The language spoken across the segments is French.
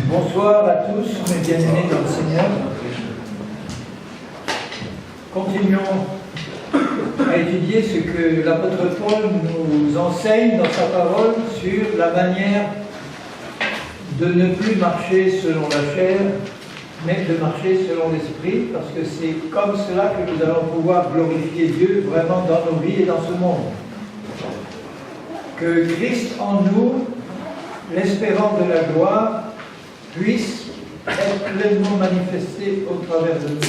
Bonsoir à tous, mes bien-aimés dans le Seigneur. Continuons à étudier ce que l'apôtre Paul nous enseigne dans sa parole sur la manière de ne plus marcher selon la chair, mais de marcher selon l'esprit, parce que c'est comme cela que nous allons pouvoir glorifier Dieu vraiment dans nos vies et dans ce monde. Que Christ en nous, l'espérant de la gloire, puisse être pleinement manifesté au travers de nous.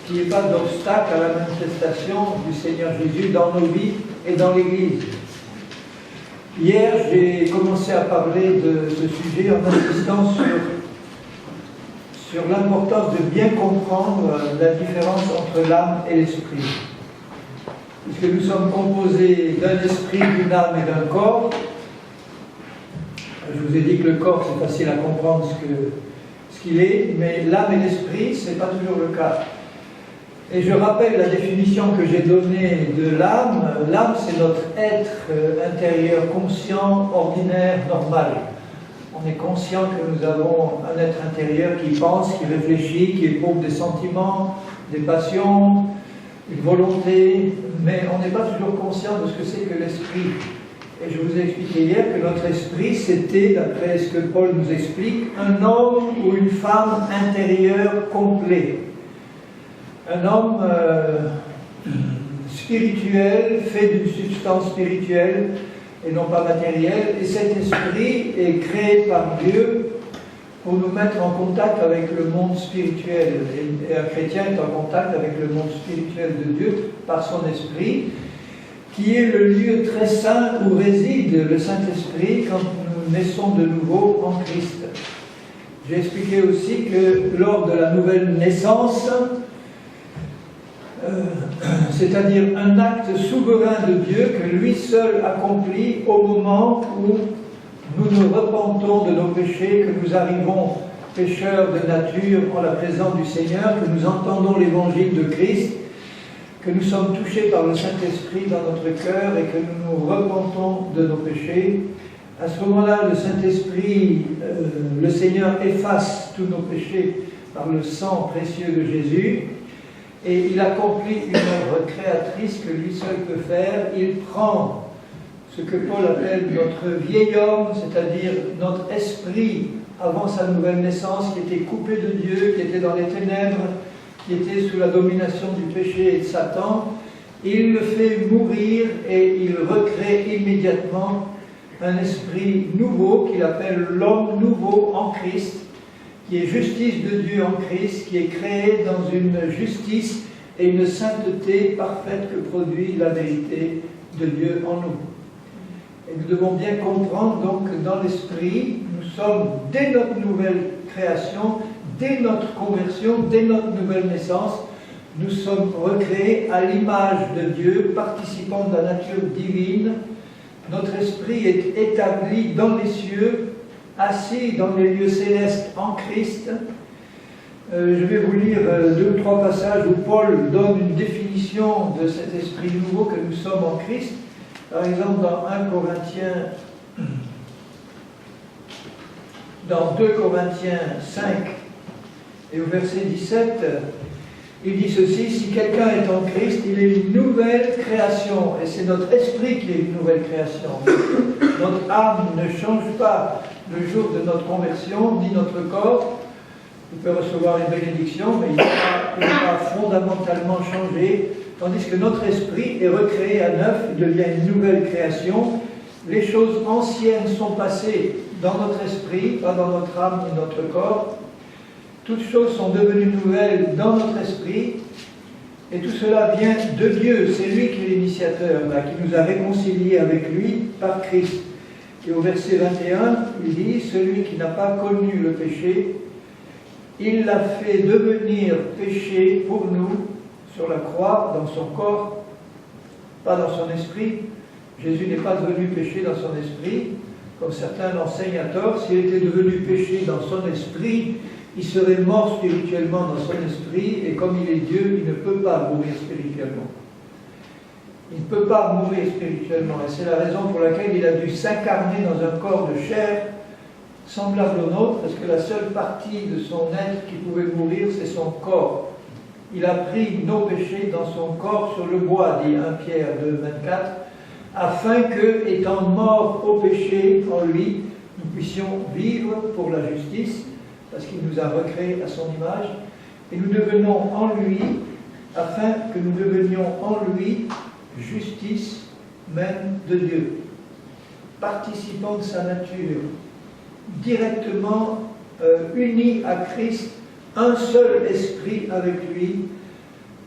Qu'il n'y ait pas d'obstacle à la manifestation du Seigneur Jésus dans nos vies et dans l'Église. Hier, j'ai commencé à parler de ce sujet en insistant sur l'importance de bien comprendre la différence entre l'âme et l'esprit. Puisque nous sommes composés d'un esprit, d'une âme et d'un corps. Je vous ai dit que le corps, c'est facile à comprendre ce qu'il est, mais l'âme et l'esprit, ce n'est pas toujours le cas. Et je rappelle la définition que j'ai donnée de l'âme. L'âme, c'est notre être intérieur conscient, ordinaire, normal. On est conscient que nous avons un être intérieur qui pense, qui réfléchit, qui éprouve des sentiments, des passions, une volonté, mais on n'est pas toujours conscient de ce que c'est que l'esprit. Et je vous ai expliqué hier que notre esprit, c'était, d'après ce que Paul nous explique, un homme ou une femme intérieure complet. Un homme spirituel, fait d'une substance spirituelle et non pas matérielle. Et cet esprit est créé par Dieu pour nous mettre en contact avec le monde spirituel. Et un chrétien est en contact avec le monde spirituel de Dieu par son esprit, qui est le lieu très saint où réside le Saint-Esprit quand nous naissons de nouveau en Christ. J'ai expliqué aussi que lors de la nouvelle naissance, c'est-à-dire un acte souverain de Dieu que lui seul accomplit au moment où nous nous repentons de nos péchés, que nous arrivons pécheurs de nature en la présence du Seigneur, que nous entendons l'évangile de Christ, que nous sommes touchés par le Saint-Esprit dans notre cœur et que nous nous repentons de nos péchés. À ce moment-là, le Saint-Esprit, le Seigneur efface tous nos péchés par le sang précieux de Jésus et il accomplit une œuvre créatrice que lui seul peut faire. Il prend ce que Paul appelle notre vieil homme, c'est-à-dire notre esprit avant sa nouvelle naissance, qui était coupé de Dieu, qui était dans les ténèbres, qui était sous la domination du péché et de Satan. Il le fait mourir et il recrée immédiatement un esprit nouveau qu'il appelle l'homme nouveau en Christ, qui est justice de Dieu en Christ, qui est créé dans une justice et une sainteté parfaite que produit la vérité de Dieu en nous. Et nous devons bien comprendre donc que dans l'esprit, nous sommes, dès notre nouvelle création, dès notre conversion, dès notre nouvelle naissance, nous sommes recréés à l'image de Dieu, participant de la nature divine. Notre esprit est établi dans les cieux, assis dans les lieux célestes en Christ. Je vais vous lire 2 ou 3 passages où Paul donne une définition de cet esprit nouveau que nous sommes en Christ. Par exemple, dans 2 Corinthiens 5 et au verset 17, il dit ceci: si quelqu'un est en Christ, il est une nouvelle création. Et c'est notre esprit qui est une nouvelle création. Notre âme ne change pas le jour de notre conversion, ni notre corps. Il peut recevoir une bénédiction, mais il ne va pas fondamentalement changer. Tandis que notre esprit est recréé à neuf, il devient une nouvelle création. Les choses anciennes sont passées dans notre esprit, pas dans notre âme et notre corps. Toutes choses sont devenues nouvelles dans notre esprit. Et tout cela vient de Dieu. C'est lui qui est l'initiateur, là, qui nous a réconciliés avec lui par Christ. Et au verset 21, il dit: celui qui n'a pas connu le péché, il l'a fait devenir péché pour nous sur la croix, dans son corps, pas dans son esprit. Jésus n'est pas devenu péché dans son esprit, comme certains l'enseignent à tort. S'il était devenu péché dans son esprit, il serait mort spirituellement dans son esprit, et comme il est Dieu, il ne peut pas mourir spirituellement. Il ne peut pas mourir spirituellement, et c'est la raison pour laquelle il a dû s'incarner dans un corps de chair semblable au nôtre, parce que la seule partie de son être qui pouvait mourir, c'est son corps. Il a pris nos péchés dans son corps sur le bois, dit 1 Pierre 2, 24, afin que, étant morts au péché en lui, nous puissions vivre pour la justice, parce qu'il nous a recréés à son image, et nous devenons en lui, afin que nous devenions en lui justice même de Dieu, participant de sa nature, directement unis à Christ, un seul esprit avec lui,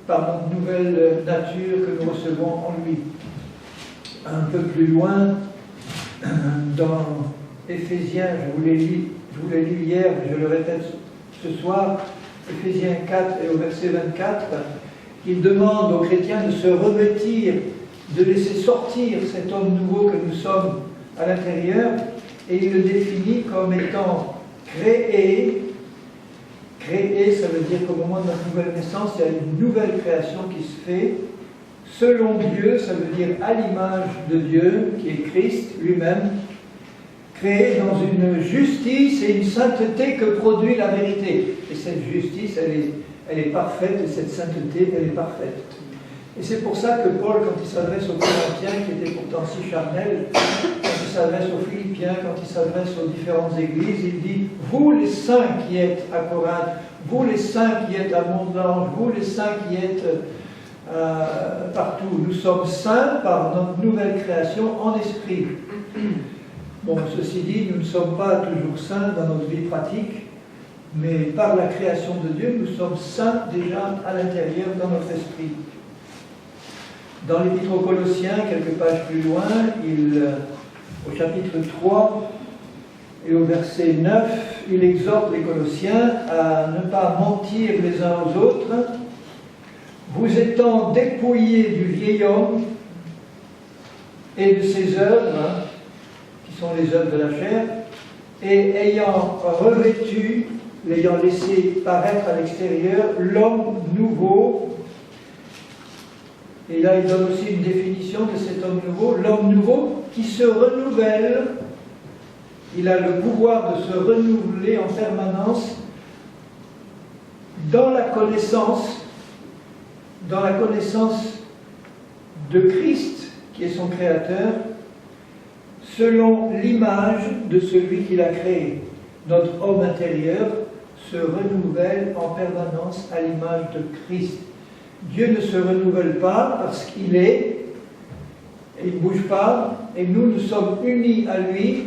par notre nouvelle nature que nous recevons en lui. Un peu plus loin, dans Éphésiens, je vous l'ai lu hier, je le répète ce soir, Éphésiens 4 et au verset 24, il demande aux chrétiens de se revêtir, de laisser sortir cet homme nouveau que nous sommes à l'intérieur, et il le définit comme étant créé. Créé, ça veut dire qu'au moment de notre nouvelle naissance, il y a une nouvelle création qui se fait. Selon Dieu, ça veut dire à l'image de Dieu, qui est Christ lui-même, créé dans une justice et une sainteté que produit la vérité. Et cette justice, elle est parfaite, et cette sainteté, elle est parfaite. Et c'est pour ça que Paul, quand il s'adresse aux Corinthiens, qui étaient pourtant si charnels, quand il s'adresse aux Philippiens, quand il s'adresse aux différentes églises, il dit « Vous les saints qui êtes à Corinthe, vous les saints qui êtes à Mont-Blanc, vous les saints qui êtes partout, nous sommes saints par notre nouvelle création en esprit. » Bon, ceci dit, nous ne sommes pas toujours saints dans notre vie pratique, mais par la création de Dieu, nous sommes saints déjà à l'intérieur dans notre esprit. Dans l'Épître aux Colossiens, quelques pages plus loin, au chapitre 3 et au verset 9, il exhorte les Colossiens à ne pas mentir les uns aux autres, vous étant dépouillés du vieil homme et de ses œuvres, qui sont les œuvres de la chair, et ayant revêtu, l'ayant laissé paraître à l'extérieur, l'homme nouveau. Et là, il donne aussi une définition de cet homme nouveau. L'homme nouveau qui se renouvelle. Il a le pouvoir de se renouveler en permanence dans la connaissance de Christ, qui est son créateur, selon l'image de celui qui l'a créé. Notre homme intérieur se renouvelle en permanence à l'image de Christ. Dieu ne se renouvelle pas parce qu'il est, et il ne bouge pas, et nous sommes unis à lui,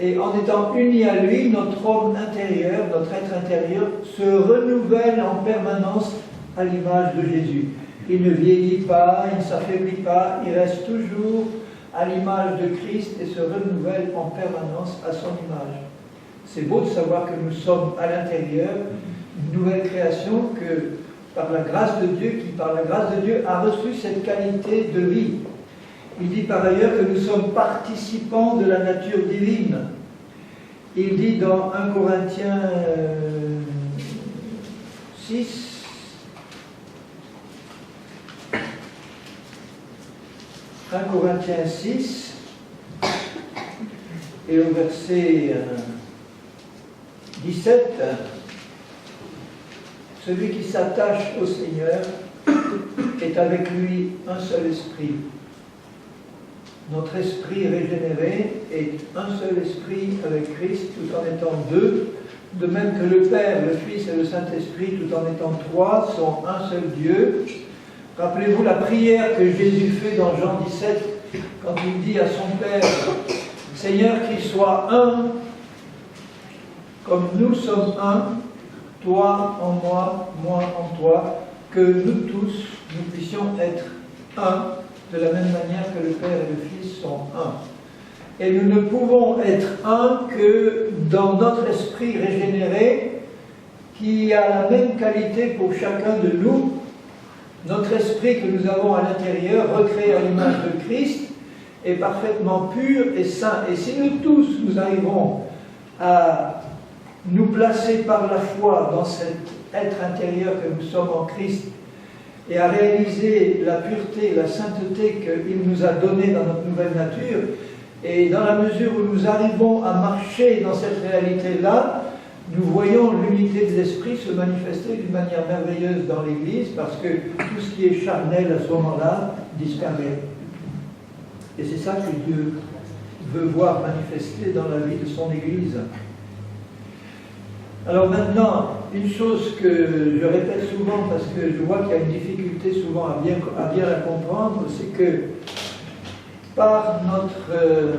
et en étant unis à lui, notre homme intérieur, notre être intérieur, se renouvelle en permanence à l'image de Jésus. Il ne vieillit pas, il ne s'affaiblit pas, il reste toujours à l'image de Christ et se renouvelle en permanence à son image. C'est beau de savoir que nous sommes à l'intérieur, une nouvelle création que par la grâce de Dieu, qui par la grâce de Dieu a reçu cette qualité de vie. Il dit par ailleurs que nous sommes participants de la nature divine. Il dit dans 1 Corinthiens 6, et au verset 17, celui qui s'attache au Seigneur est avec lui un seul esprit. Notre esprit régénéré est un seul esprit avec Christ, tout en étant deux, de même que le Père, le Fils et le Saint-Esprit, tout en étant trois, sont un seul Dieu. Rappelez-vous la prière que Jésus fait dans Jean 17, quand il dit à son Père, « Seigneur, qu'il soit un, comme nous sommes un, toi en moi, moi en toi, que nous tous, nous puissions être un, de la même manière que le Père et le Fils sont un. » Et nous ne pouvons être un que dans notre esprit régénéré, qui a la même qualité pour chacun de nous. Notre esprit que nous avons à l'intérieur, recréé à l'image de Christ, est parfaitement pur et saint. Et si nous tous, nous arrivons à nous placer par la foi dans cet être intérieur que nous sommes en Christ, et à réaliser la pureté, la sainteté qu'il nous a donnée dans notre nouvelle nature, Et dans la mesure où nous arrivons à marcher dans cette réalité-là, nous voyons l'unité de l'Esprit se manifester d'une manière merveilleuse dans l'Église, parce que tout ce qui est charnel à ce moment-là disparaît. Et c'est ça que Dieu veut voir manifester dans la vie de son Église. Alors maintenant, une chose que je répète souvent, parce que je vois qu'il y a une difficulté souvent à bien la comprendre, c'est que par notre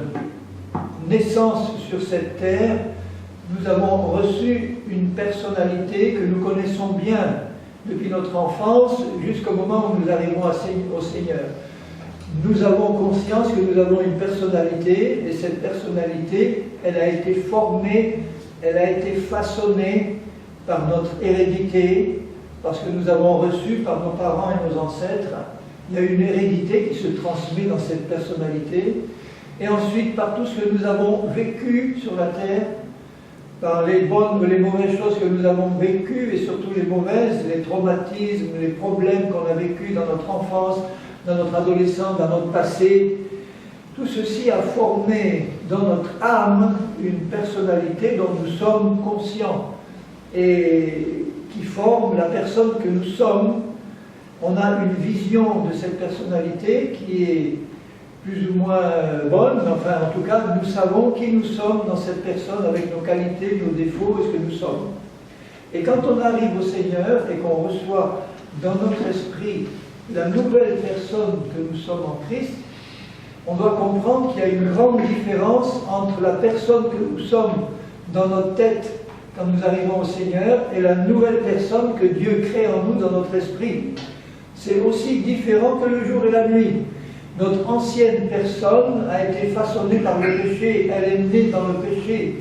naissance sur cette terre, nous avons reçu une personnalité que nous connaissons bien depuis notre enfance jusqu'au moment où nous arrivons au Seigneur. Nous avons conscience que nous avons une personnalité, et cette personnalité, elle a été formée, elle a été façonnée par notre hérédité, parce que nous avons reçu par nos parents et nos ancêtres. Il y a une hérédité qui se transmet dans cette personnalité, et ensuite par tout ce que nous avons vécu sur la terre, par les bonnes ou les mauvaises choses que nous avons vécues, et surtout les mauvaises, les traumatismes, les problèmes qu'on a vécus dans notre enfance, dans notre adolescence, dans notre passé. Tout ceci a formé dans notre âme une personnalité dont nous sommes conscients et qui forme la personne que nous sommes. On a une vision de cette personnalité qui est plus ou moins bonne, mais enfin en tout cas nous savons qui nous sommes dans cette personne avec nos qualités, nos défauts et ce que nous sommes. Et quand on arrive au Seigneur et qu'on reçoit dans notre esprit la nouvelle personne que nous sommes en Christ, on doit comprendre qu'il y a une grande différence entre la personne que nous sommes dans notre tête quand nous arrivons au Seigneur et la nouvelle personne que Dieu crée en nous dans notre esprit. C'est aussi différent que le jour et la nuit. Notre ancienne personne a été façonnée par le péché, elle est née dans le péché,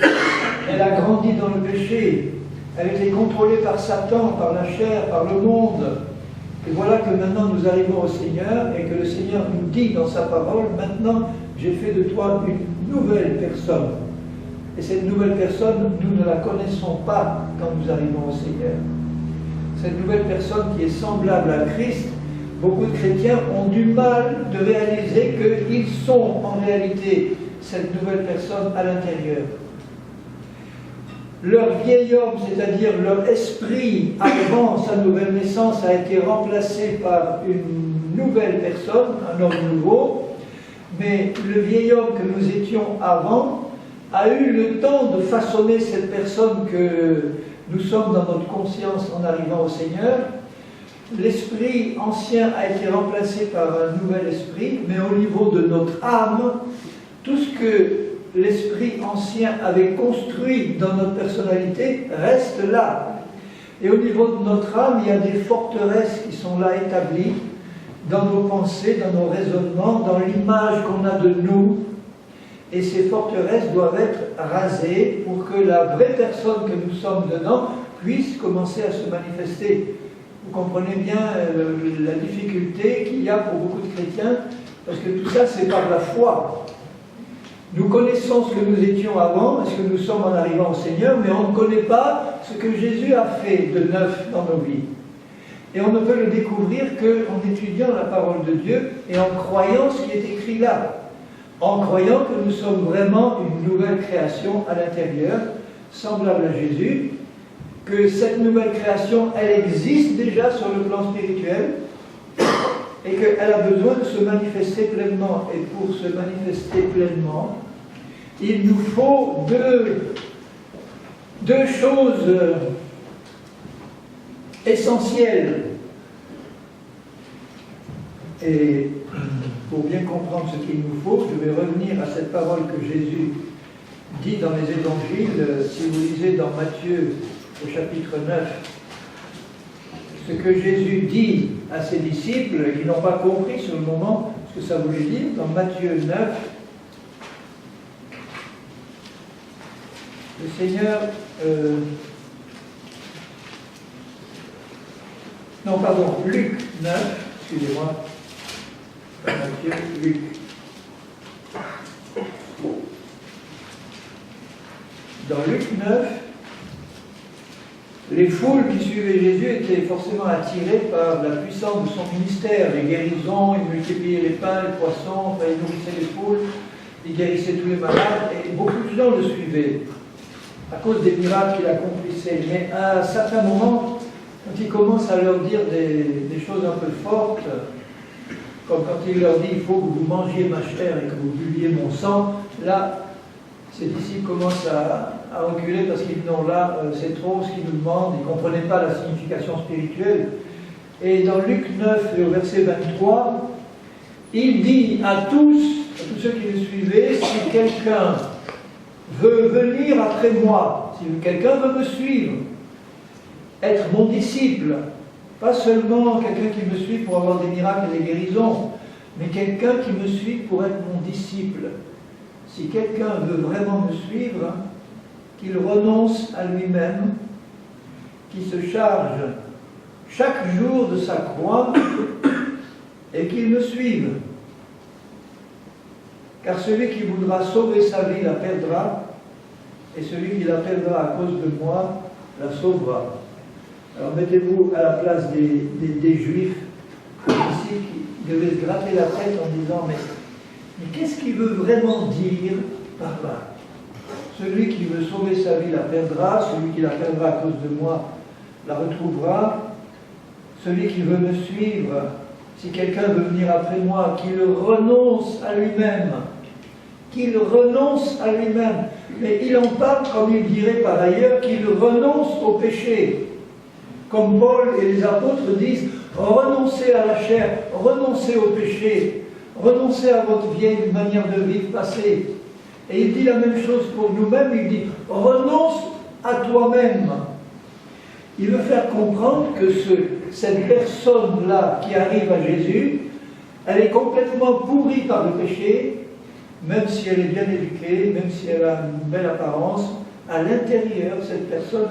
elle a grandi dans le péché, elle était contrôlée par Satan, par la chair, par le monde. Et voilà que maintenant nous arrivons au Seigneur et que le Seigneur nous dit dans sa parole, maintenant j'ai fait de toi une nouvelle personne. Et cette nouvelle personne, nous ne la connaissons pas quand nous arrivons au Seigneur. Cette nouvelle personne qui est semblable à Christ, beaucoup de chrétiens ont du mal de réaliser qu'ils sont en réalité cette nouvelle personne à l'intérieur. Leur vieil homme, c'est-à-dire leur esprit avant sa nouvelle naissance, a été remplacé par une nouvelle personne, un homme nouveau, mais le vieil homme que nous étions avant a eu le temps de façonner cette personne que nous sommes dans notre conscience en arrivant au Seigneur. L'esprit ancien a été remplacé par un nouvel esprit, mais au niveau de notre âme, tout ce que l'esprit ancien avait construit dans notre personnalité reste là. Et au niveau de notre âme, il y a des forteresses qui sont là établies dans nos pensées, dans nos raisonnements, dans l'image qu'on a de nous. Et ces forteresses doivent être rasées pour que la vraie personne que nous sommes dedans puisse commencer à se manifester. Vous comprenez bien la difficulté qu'il y a pour beaucoup de chrétiens, parce que tout ça c'est par la foi. Nous connaissons ce que nous étions avant, ce que nous sommes en arrivant au Seigneur, mais on ne connaît pas ce que Jésus a fait de neuf dans nos vies. Et on ne peut le découvrir qu'en étudiant la parole de Dieu et en croyant ce qui est écrit là. En croyant que nous sommes vraiment une nouvelle création à l'intérieur, semblable à Jésus, que cette nouvelle création, elle existe déjà sur le plan spirituel, et qu'elle a besoin de se manifester pleinement. Et pour se manifester pleinement, il nous faut deux choses essentielles. Et pour bien comprendre ce qu'il nous faut, je vais revenir à cette parole que Jésus dit dans les évangiles. Si vous lisez dans Matthieu au chapitre 9, ce que Jésus dit à ses disciples, ils n'ont pas compris sur le moment ce que ça voulait dire. Dans Matthieu 9, le Seigneur... Luc 9, excusez-moi. Matthieu, Luc. Dans Luc 9, les foules qui suivaient Jésus étaient forcément attirées par la puissance de son ministère, les guérisons, il multipliait les pains, les poissons, enfin, il nourrissait les foules. il guérissait tous les malades, et beaucoup de gens le suivaient, à cause des miracles qu'il accomplissait. Mais à un certain moment, quand il commence à leur dire des choses un peu fortes, comme quand il leur dit « il faut que vous mangiez ma chair et que vous buviez mon sang », là, ses disciples commencent à reculer parce qu'ils disent « non, là, c'est trop ce qu'ils nous demandent », ils ne comprenaient pas la signification spirituelle. Et dans Luc 9, au verset 23, il dit à tous ceux qui le suivaient, si quelqu'un veut venir après moi, si quelqu'un veut me suivre, être mon disciple, pas seulement quelqu'un qui me suit pour avoir des miracles et des guérisons, mais quelqu'un qui me suit pour être mon disciple. Si quelqu'un veut vraiment me suivre, qu'il renonce à lui-même, qu'il se charge chaque jour de sa croix et qu'il me suive. Car celui qui voudra sauver sa vie la perdra, et celui qui la perdra à cause de moi la sauvera. Alors mettez-vous à la place des Juifs ici qui devaient se gratter la tête en disant mais qu'est-ce qu'il veut vraiment dire par là? Celui qui veut sauver sa vie la perdra, celui qui la perdra à cause de moi la retrouvera. Celui qui veut me suivre, si quelqu'un veut venir après moi, qu'il renonce à lui-même. Qu'il renonce à lui-même. Mais il en parle, comme il dirait par ailleurs, qu'il renonce au péché. Comme Paul et les apôtres disent, renoncez à la chair, renoncez au péché, renoncez à votre vieille manière de vivre passée. Et il dit la même chose pour nous-mêmes, il dit, renonce à toi-même. Il veut faire comprendre que cette personne-là qui arrive à Jésus, elle est complètement pourrie par le péché, même si elle est bien éduquée, même si elle a une belle apparence, à l'intérieur, cette personne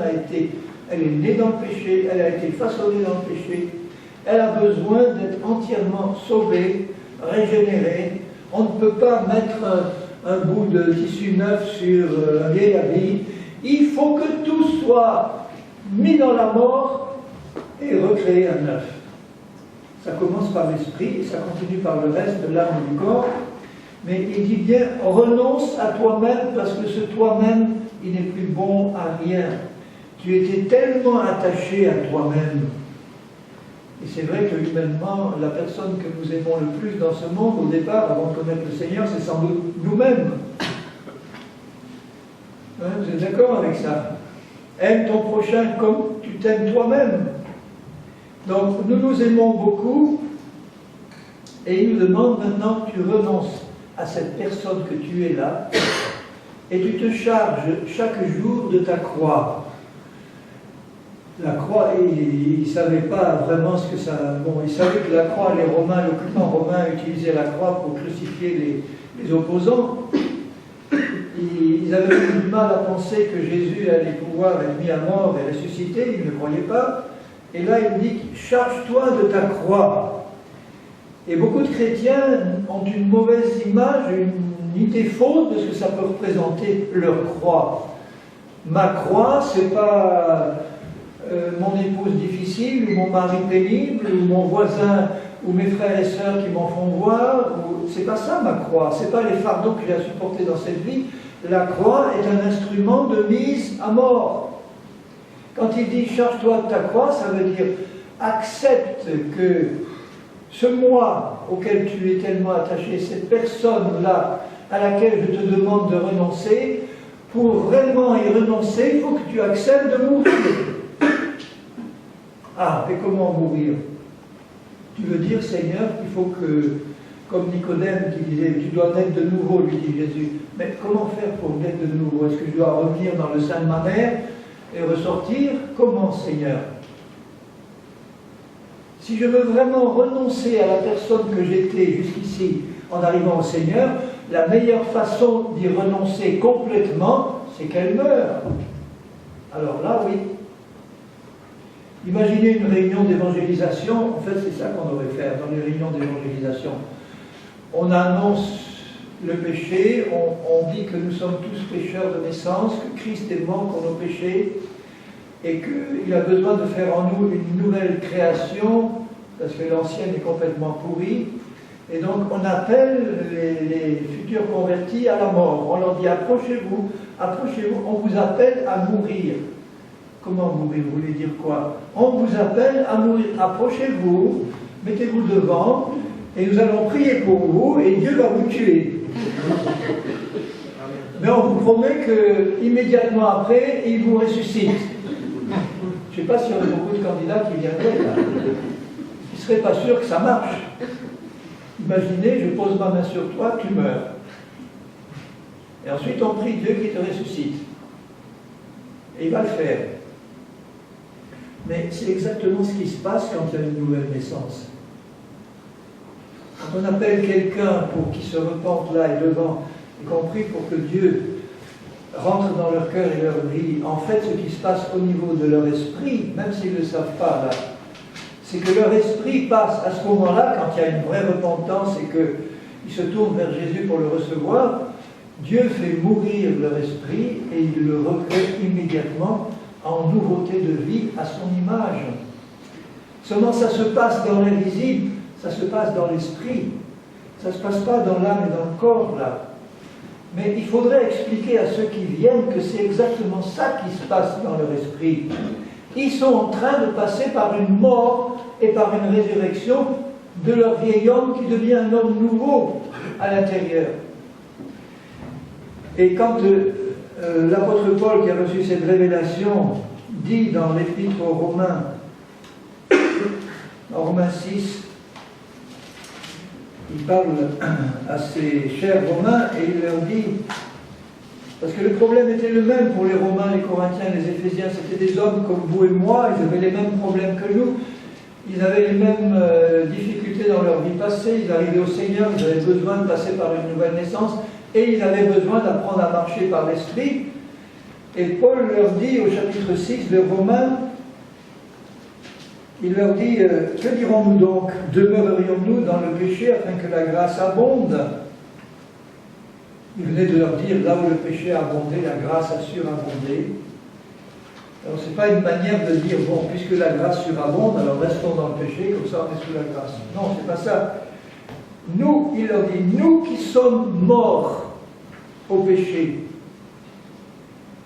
elle est née dans le péché, elle a été façonnée dans le péché, elle a besoin d'être entièrement sauvée, régénérée. On ne peut pas mettre un bout de tissu neuf sur un vieil habit. Il faut que tout soit mis dans la mort et recréé à neuf. Ça commence par l'esprit et ça continue par le reste de l'âme et du corps. Mais il dit bien, renonce à toi-même parce que ce toi-même, il n'est plus bon à rien. Tu étais tellement attaché à toi-même. Et c'est vrai que humainement, la personne que nous aimons le plus dans ce monde, au départ, avant de connaître le Seigneur, c'est sans doute nous-mêmes. Hein, vous êtes d'accord avec ça? Aime ton prochain comme tu t'aimes toi-même. Donc, nous nous aimons beaucoup, et il nous demande maintenant, tu renonces à cette personne que tu es là, et tu te charges chaque jour de ta croix. La croix, il ne savait pas vraiment ce que ça... Bon, il savait que la croix, l'occupant romain utilisait la croix pour crucifier les opposants. Ils avaient eu du mal à penser que Jésus allait pouvoir être mis à mort et ressusciter, ils ne croyaient pas. Et là, il dit, charge-toi de ta croix. Et beaucoup de chrétiens ont une mauvaise image, une idée fausse de ce que ça peut représenter leur croix. Ma croix, c'est pas mon épouse difficile, ou mon mari pénible, ou mon voisin, ou mes frères et sœurs qui m'en font voir. C'est pas ça ma croix, c'est pas les fardeaux que j'ai à supporter dans cette vie. La croix est un instrument de mise à mort. Quand il dit charge-toi de ta croix, ça veut dire accepte que ce moi auquel tu es tellement attaché, cette personne-là à laquelle je te demande de renoncer, pour vraiment y renoncer, il faut que tu acceptes de mourir. Ah, et comment mourir? Tu veux dire, Seigneur, qu'il faut que, comme Nicodème qui disait, tu dois naître de nouveau, lui dit Jésus. Mais comment faire pour naître de nouveau? Est-ce que je dois revenir dans le sein de ma mère et ressortir? Comment, Seigneur? Si je veux vraiment renoncer à la personne que j'étais jusqu'ici en arrivant au Seigneur, la meilleure façon d'y renoncer complètement, c'est qu'elle meure. Alors là, oui. Imaginez une réunion d'évangélisation, en fait c'est ça qu'on devrait faire dans les réunions d'évangélisation. On annonce le péché, on dit que nous sommes tous pécheurs de naissance, que Christ est mort pour nos péchés, et qu'il a besoin de faire en nous une nouvelle création, parce que l'ancienne est complètement pourrie, Et donc on appelle les futurs convertis à la mort. On leur dit approchez-vous, approchez-vous, on vous appelle à mourir. Comment mourir? Vous voulez dire quoi? On vous appelle à mourir. Approchez-vous, mettez-vous devant, et nous allons prier pour vous, et Dieu va vous tuer. Mais on vous promet qu'immédiatement après, il vous ressuscite. Je ne sais pas s'il y aurait beaucoup de candidats qui viendraient là. Ils ne seraient pas sûrs que ça marche. Imaginez, je pose ma main sur toi, tu meurs. Et ensuite on prie Dieu qui te ressuscite. Et il va le faire. Mais c'est exactement ce qui se passe quand il y a une nouvelle naissance. Quand on appelle quelqu'un pour qu'il se repente là et devant, y compris pour que Dieu rentre dans leur cœur et leur vie, en fait ce qui se passe au niveau de leur esprit, même s'ils ne le savent pas là, c'est que leur esprit passe à ce moment-là, quand il y a une vraie repentance et qu'ils se tournent vers Jésus pour le recevoir, Dieu fait mourir leur esprit et il le recrée immédiatement en nouveauté de vie à son image. Seulement ça se passe dans l'invisible, ça se passe dans l'esprit, ça ne se passe pas dans l'âme et dans le corps là. Mais il faudrait expliquer à ceux qui viennent que c'est exactement ça qui se passe dans leur esprit. Ils sont en train de passer par une mort et par une résurrection de leur vieil homme qui devient un homme nouveau à l'intérieur. Et quand l'apôtre Paul, qui a reçu cette révélation, dit dans l'Épître aux Romains, en Romains 6, il parle à ses chers Romains et il leur dit, parce que le problème était le même pour les Romains, les Corinthiens, les Éphésiens, c'était des hommes comme vous et moi, ils avaient les mêmes problèmes que nous, ils avaient les mêmes difficultés dans leur vie passée, ils arrivaient au Seigneur, ils avaient besoin de passer par une nouvelle naissance et ils avaient besoin d'apprendre à marcher par l'Esprit. Et Paul leur dit au chapitre 6 de Romains, il leur dit, que dirons-nous donc? Demeurerions-nous dans le péché afin que la grâce abonde? Il venait de leur dire, là où le péché a abondé, la grâce a surabondé. Alors ce n'est pas une manière de dire, bon, puisque la grâce surabonde, alors restons dans le péché, comme ça on est sous la grâce. Non, c'est pas ça. Nous, il leur dit, nous qui sommes morts au péché,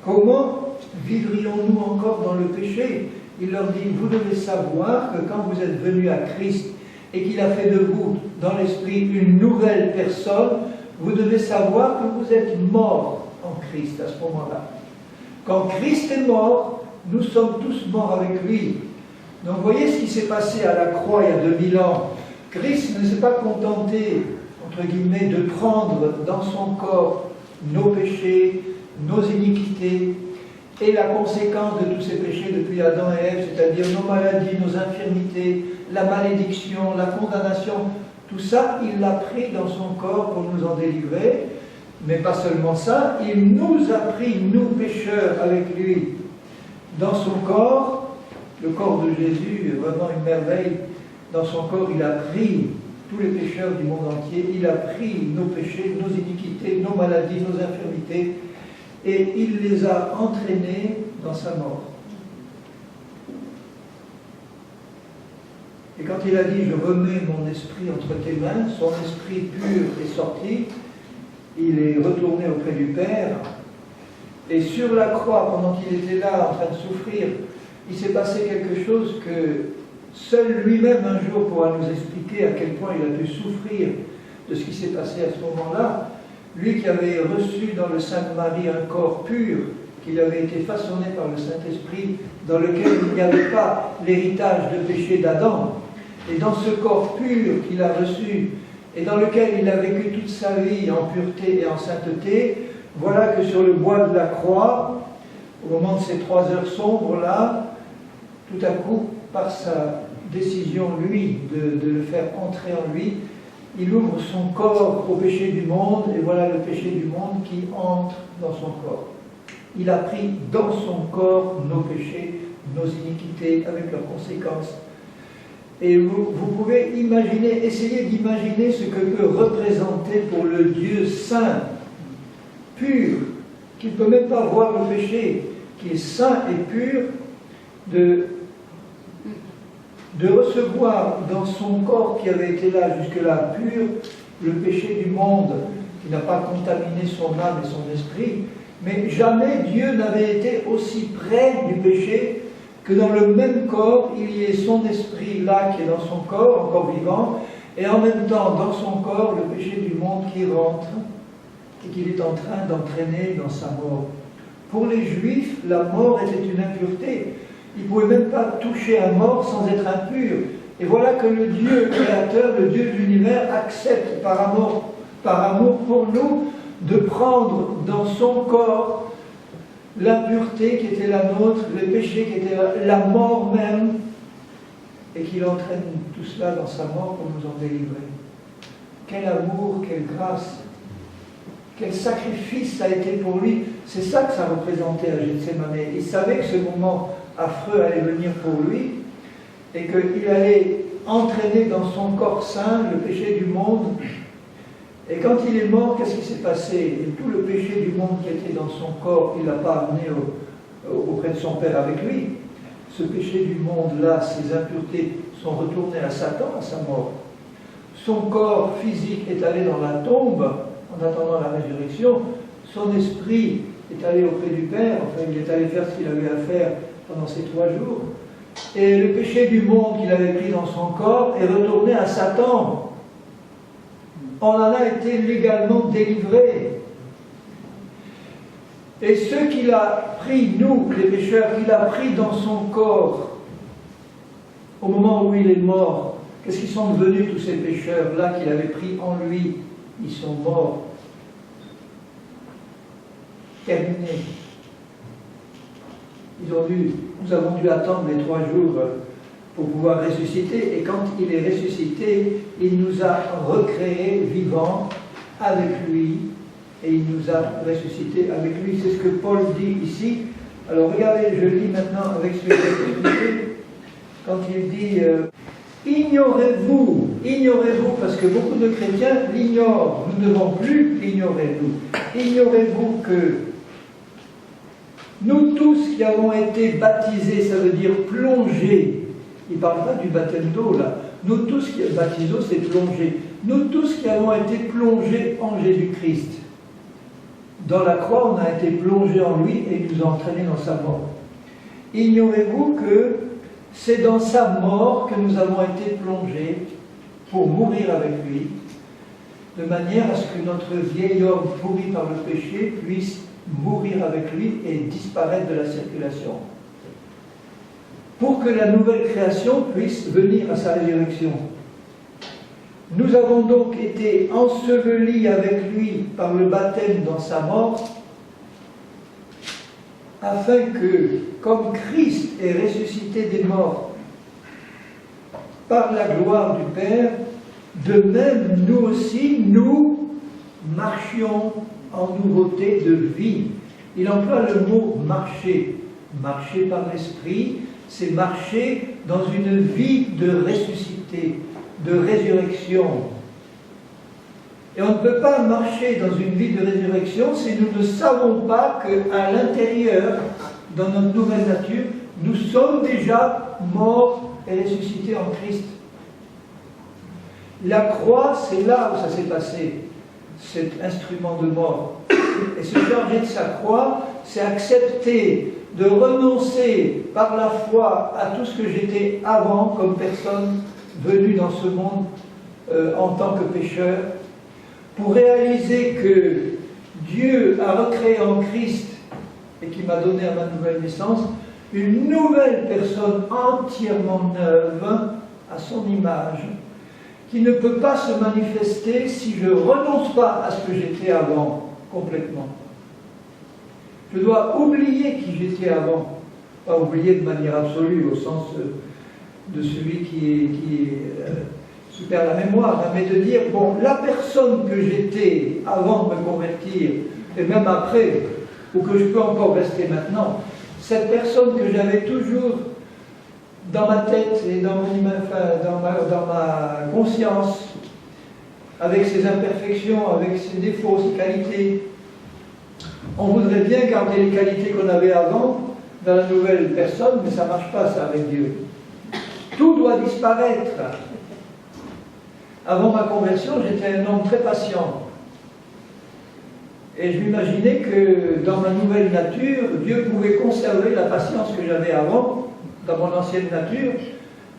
comment vivrions-nous encore dans le péché? Il leur dit, vous devez savoir que quand vous êtes venus à Christ et qu'il a fait de vous, dans l'esprit, une nouvelle personne, vous devez savoir que vous êtes morts en Christ à ce moment-là. Quand Christ est mort, nous sommes tous morts avec lui. Donc voyez ce qui s'est passé à la croix il y a 2000 ans. Christ ne s'est pas contenté, entre guillemets, de prendre dans son corps nos péchés, nos iniquités, et la conséquence de tous ces péchés depuis Adam et Ève, c'est-à-dire nos maladies, nos infirmités, la malédiction, la condamnation, tout ça, il l'a pris dans son corps pour nous en délivrer. Mais pas seulement ça, il nous a pris, nous pécheurs, avec lui, dans son corps. Le corps de Jésus est vraiment une merveille. Dans son corps, il a pris tous les pécheurs du monde entier, il a pris nos péchés, nos iniquités, nos maladies, nos infirmités, et il les a entraînés dans sa mort. Et quand il a dit « Je remets mon esprit entre tes mains », son esprit pur est sorti, il est retourné auprès du Père, et sur la croix, pendant qu'il était là en train de souffrir, il s'est passé quelque chose que seul lui-même un jour pourra nous expliquer à quel point il a pu souffrir de ce qui s'est passé à ce moment-là. Lui qui avait reçu dans le sein de Marie un corps pur, qui avait été façonné par le Saint-Esprit, dans lequel il n'y avait pas l'héritage de péché d'Adam. Et dans ce corps pur qu'il a reçu, et dans lequel il a vécu toute sa vie en pureté et en sainteté, voilà que sur le bois de la croix, au moment de ces 3 heures sombres-là, tout à coup, par sa décision, lui, de le faire entrer en lui, il ouvre son corps au péché du monde, et voilà le péché du monde qui entre dans son corps. Il a pris dans son corps nos péchés, nos iniquités, avec leurs conséquences. Et vous pouvez imaginer, essayer d'imaginer ce que peut représenter pour le Dieu saint, pur, qui ne peut même pas voir le péché, qui est saint et pur, de de recevoir dans son corps qui avait été là jusque-là pur, le péché du monde, qui n'a pas contaminé son âme et son esprit, mais jamais Dieu n'avait été aussi près du péché que dans le même corps, il y ait son esprit là qui est dans son corps, encore vivant, et en même temps dans son corps, le péché du monde qui rentre et qu'il est en train d'entraîner dans sa mort. Pour les Juifs, la mort était une impureté. Ils ne pouvaient même pas toucher un mort sans être impur. Et voilà que le Dieu créateur, le Dieu de l'univers, accepte par amour pour nous, de prendre dans son corps l'impureté qui était la nôtre, le péché qui était la mort même, et qu'il entraîne tout cela dans sa mort pour nous en délivrer. Quel amour, quelle grâce, quel sacrifice ça a été pour lui. C'est ça que ça représentait à Gethsémane. Il savait que ce moment affreux allait venir pour lui, et qu'il allait entraîner dans son corps saint le péché du monde. Et quand il est mort, qu'est-ce qui s'est passé? Et tout le péché du monde qui était dans son corps, il ne l'a pas amené auprès de son Père avec lui. Ce péché du monde-là, ces impuretés sont retournées à Satan, à sa mort. Son corps physique est allé dans la tombe en attendant la résurrection. Son esprit est allé auprès du Père, enfin il est allé faire ce qu'il avait à faire pendant ces 3 jours. Et le péché du monde qu'il avait pris dans son corps est retourné à Satan. On en a été légalement délivrés. Et ceux qu'il a pris, nous, les pécheurs, qu'il a pris dans son corps, au moment où il est mort, qu'est-ce qu'ils sont devenus tous ces pécheurs-là qu'il avait pris en lui? Ils sont morts. Terminés. Nous avons dû attendre les 3 jours pour pouvoir ressusciter, et quand il est ressuscité, il nous a recréés vivants avec lui, et il nous a ressuscités avec lui. C'est ce que Paul dit ici. Alors regardez, je lis maintenant avec ce que quand il dit ignorez-vous, parce que beaucoup de chrétiens l'ignorent, nous ne devons plus l'ignorer, nous. Ignorez-vous que nous tous qui avons été baptisés, ça veut dire plongés. Il ne parle pas du baptême d'eau là. Nous tous qui baptiso, c'est plongé. Nous tous qui avons été plongés en Jésus-Christ. Dans la croix, on a été plongés en lui et il nous a entraînés dans sa mort. Ignorez-vous que c'est dans sa mort que nous avons été plongés pour mourir avec lui, de manière à ce que notre vieil homme pourri par le péché puisse mourir avec lui et disparaître de la circulation, pour que la nouvelle création puisse venir à sa résurrection. Nous avons donc été ensevelis avec lui par le baptême dans sa mort, afin que, comme Christ est ressuscité des morts par la gloire du Père, de même nous aussi, nous marchions en nouveauté de vie. Il emploie le mot marcher. Marcher par l'esprit, c'est marcher dans une vie de ressuscité, de résurrection. Et on ne peut pas marcher dans une vie de résurrection si nous ne savons pas qu'à l'intérieur, dans notre nouvelle nature, nous sommes déjà morts et ressuscités en Christ. La croix, c'est là où ça s'est passé, cet instrument de mort. Et se charger de sa croix, c'est accepter de renoncer par la foi à tout ce que j'étais avant comme personne venue dans ce monde en tant que pécheur, pour réaliser que Dieu a recréé en Christ, et qui m'a donné à ma nouvelle naissance, une nouvelle personne entièrement neuve, à son image, qui ne peut pas se manifester si je ne renonce pas à ce que j'étais avant, complètement. Je dois oublier qui j'étais avant, pas oublier de manière absolue, au sens de celui qui perd la mémoire, mais de dire, bon, la personne que j'étais avant de me convertir, et même après, ou que je peux encore rester maintenant, cette personne que j'avais toujours dans ma tête et dans ma conscience, avec ses imperfections, avec ses défauts, ses qualités, on voudrait bien garder les qualités qu'on avait avant dans la nouvelle personne, mais ça ne marche pas ça avec Dieu. Tout doit disparaître. Avant ma conversion, j'étais un homme très patient. Et je m'imaginais que dans ma nouvelle nature, Dieu pouvait conserver la patience que j'avais avant, dans mon ancienne nature,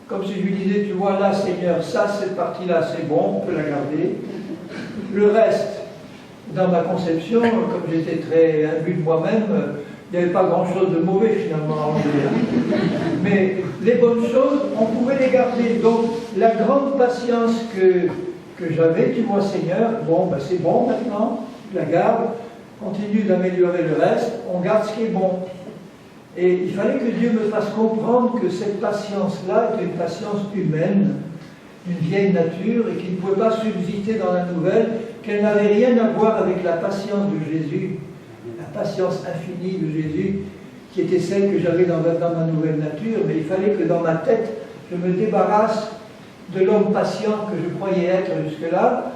comme si je lui disais, tu vois là, Seigneur, ça, cette partie-là, c'est bon, on peut la garder. Le reste, dans ma conception, comme j'étais très imbu de moi-même, il n'y avait pas grand-chose de mauvais finalement à enlever. Mais les bonnes choses, on pouvait les garder. Donc, la grande patience que j'avais, tu vois, Seigneur, bon, ben, c'est bon maintenant, je la garde, continue d'améliorer le reste, on garde ce qui est bon. Et il fallait que Dieu me fasse comprendre que cette patience-là était une patience humaine, une vieille nature, et qu'il ne pouvait pas subsister dans la nouvelle, qu'elle n'avait rien à voir avec la patience de Jésus, la patience infinie de Jésus, qui était celle que j'avais dans ma nouvelle nature. Mais il fallait que dans ma tête, je me débarrasse de l'homme patient que je croyais être jusque-là.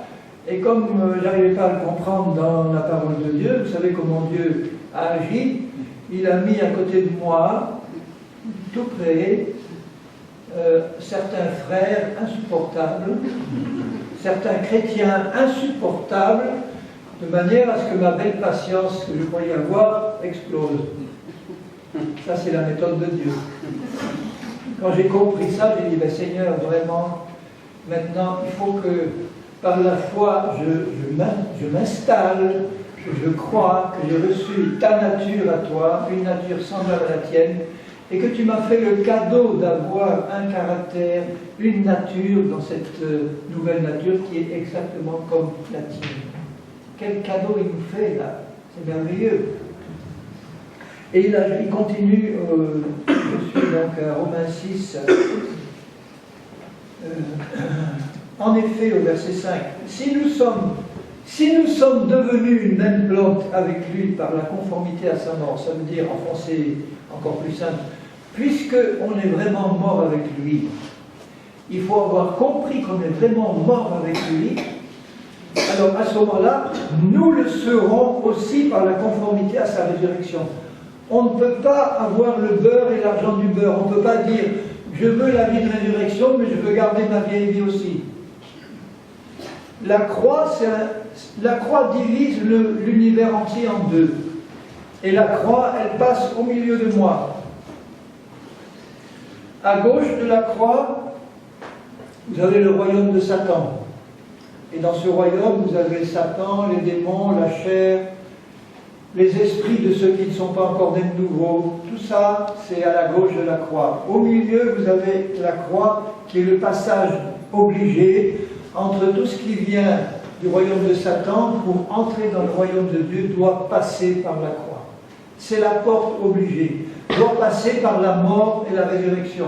Et comme je n'arrivais pas à le comprendre dans la parole de Dieu, vous savez comment Dieu a agi, il a mis à côté de moi, tout près, certains frères insupportables, certains chrétiens insupportables, de manière à ce que ma belle patience que je croyais avoir explose. Ça, c'est la méthode de Dieu. Quand j'ai compris ça, j'ai dit, ben, Seigneur, vraiment, maintenant, il faut que, par la foi, je m'installe, je crois que j'ai reçu ta nature à toi, une nature semblable à la tienne, et que tu m'as fait le cadeau d'avoir un caractère, une nature dans cette nouvelle nature qui est exactement comme la tienne. Quel cadeau il nous fait là, c'est merveilleux. Et il continue, je suis donc à Romains 6, en effet au verset 5, si nous sommes devenus une même plante avec lui par la conformité à sa mort, ça veut dire en français encore plus simple, puisqu'on est vraiment mort avec lui, il faut avoir compris qu'on est vraiment mort avec lui. Alors à ce moment-là, nous le serons aussi par la conformité à sa résurrection. On ne peut pas avoir le beurre et l'argent du beurre. On ne peut pas dire je veux la vie de résurrection, mais je veux garder ma vieille vie aussi. La croix divise l'univers entier en deux. Et la croix, elle passe au milieu de moi. À gauche de la croix, vous avez le royaume de Satan. Et dans ce royaume, vous avez Satan, les démons, la chair, les esprits de ceux qui ne sont pas encore nés de nouveau. Tout ça, c'est à la gauche de la croix. Au milieu, vous avez la croix qui est le passage obligé entre tout ce qui vient du royaume de Satan pour entrer dans le royaume de Dieu doit passer par la croix. C'est la porte obligée. Doit passer par la mort et la résurrection.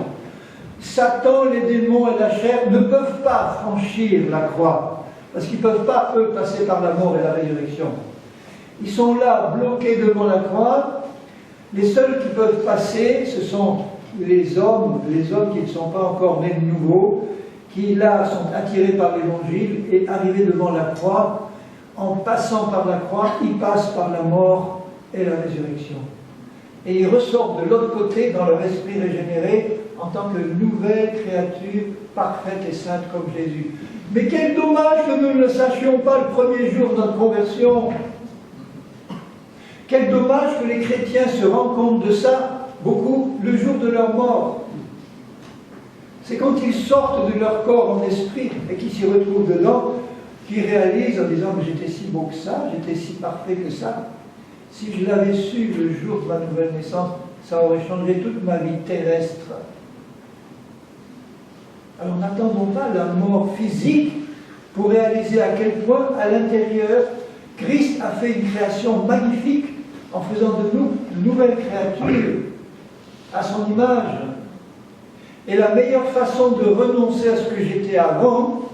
Satan, les démons et la chair ne peuvent pas franchir la croix, parce qu'ils ne peuvent pas, eux, passer par la mort et la résurrection. Ils sont là, bloqués devant la croix. Les seuls qui peuvent passer, ce sont les hommes qui ne sont pas encore nés de nouveau, qui là sont attirés par l'évangile et arrivés devant la croix. En passant par la croix, ils passent par la mort et la résurrection. Et ils ressortent de l'autre côté dans leur esprit régénéré en tant que nouvelle créature parfaite et sainte comme Jésus. Mais quel dommage que nous ne le sachions pas le premier jour de notre conversion. Quel dommage que les chrétiens se rendent compte de ça, beaucoup, le jour de leur mort. C'est quand ils sortent de leur corps en esprit et qu'ils s'y retrouvent dedans, qu'ils réalisent en disant « mais j'étais si beau que ça, j'étais si parfait que ça. Si je l'avais su le jour de ma nouvelle naissance, ça aurait changé toute ma vie terrestre. » Alors n'attendons pas la mort physique pour réaliser à quel point, à l'intérieur, Christ a fait une création magnifique en faisant de nous une nouvelle créature à son image. Et la meilleure façon de renoncer à ce que j'étais avant,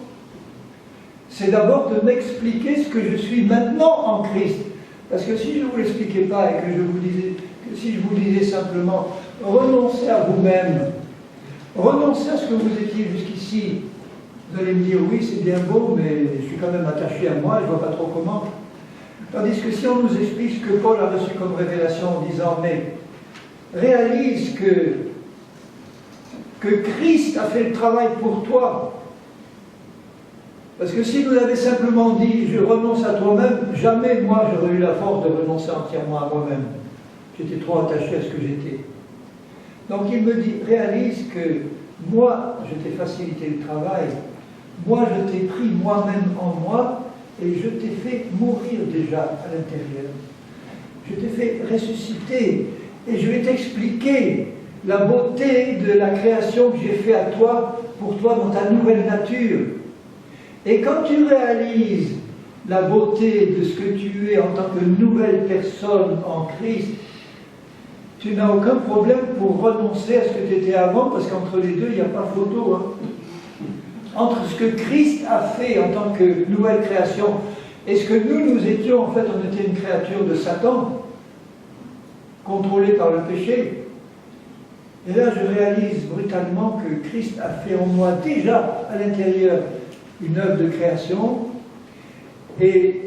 c'est d'abord de m'expliquer ce que je suis maintenant en Christ. Parce que si je ne vous l'expliquais pas et que si je vous disais simplement renoncez à vous-même, renoncez à ce que vous étiez jusqu'ici, vous allez me dire oui c'est bien beau mais je suis quand même attaché à moi, je ne vois pas trop comment. Tandis que si on nous explique ce que Paul a reçu comme révélation en disant mais réalise que que Christ a fait le travail pour toi. Parce que si vous avez simplement dit « je renonce à toi-même », jamais moi j'aurais eu la force de renoncer entièrement à moi-même. J'étais trop attaché à ce que j'étais. Donc il me dit « réalise que moi je t'ai facilité le travail, moi je t'ai pris moi-même en moi et je t'ai fait mourir déjà à l'intérieur. Je t'ai fait ressusciter et je vais t'expliquer la beauté de la création que j'ai fait à toi, pour toi dans ta nouvelle nature. Et quand tu réalises la beauté de ce que tu es en tant que nouvelle personne en Christ, tu n'as aucun problème pour renoncer à ce que tu étais avant, parce qu'entre les deux, il n'y a pas photo. Hein. Entre ce que Christ a fait en tant que nouvelle création et ce que nous étions, en fait, on était une créature de Satan, contrôlée par le péché. Et là, je réalise brutalement que Christ a fait en moi déjà à l'intérieur une œuvre de création. Et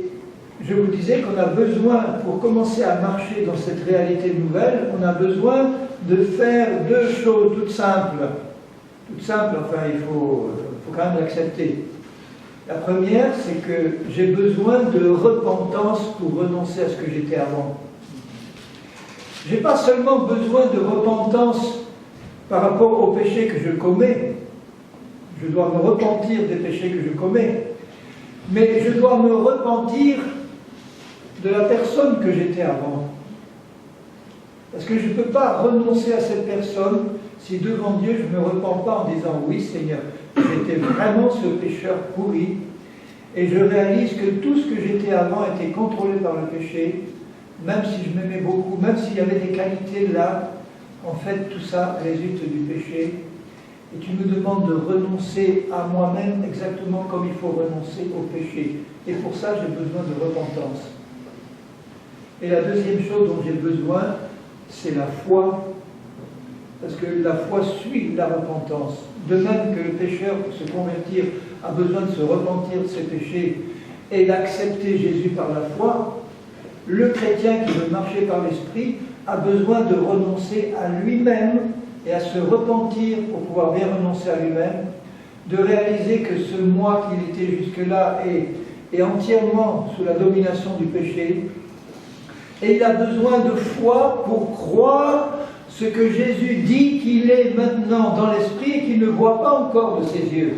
je vous disais qu'on a besoin, pour commencer à marcher dans cette réalité nouvelle, on a besoin de faire deux choses toutes simples. Toutes simples, enfin, il faut quand même l'accepter. La première, c'est que j'ai besoin de repentance pour renoncer à ce que j'étais avant. Je n'ai pas seulement besoin de repentance par rapport au péché que je commets, je dois me repentir des péchés que je commets, mais je dois me repentir de la personne que j'étais avant. Parce que je ne peux pas renoncer à cette personne si devant Dieu je ne me repens pas en disant « Oui Seigneur, j'étais vraiment ce pécheur pourri et je réalise que tout ce que j'étais avant était contrôlé par le péché, même si je m'aimais beaucoup, même s'il y avait des qualités là, en fait tout ça résulte du péché. Et tu me demandes de renoncer à moi-même exactement comme il faut renoncer au péché. Et pour ça, j'ai besoin de repentance. Et la deuxième chose dont j'ai besoin, c'est la foi. Parce que la foi suit la repentance. De même que le pécheur, pour se convertir, a besoin de se repentir de ses péchés et d'accepter Jésus par la foi, le chrétien qui veut marcher par l'Esprit a besoin de renoncer à lui-même et à se repentir pour pouvoir bien renoncer à lui-même, de réaliser que ce moi qu'il était jusque-là est entièrement sous la domination du péché. Et il a besoin de foi pour croire ce que Jésus dit qu'il est maintenant dans l'esprit et qu'il ne voit pas encore de ses yeux.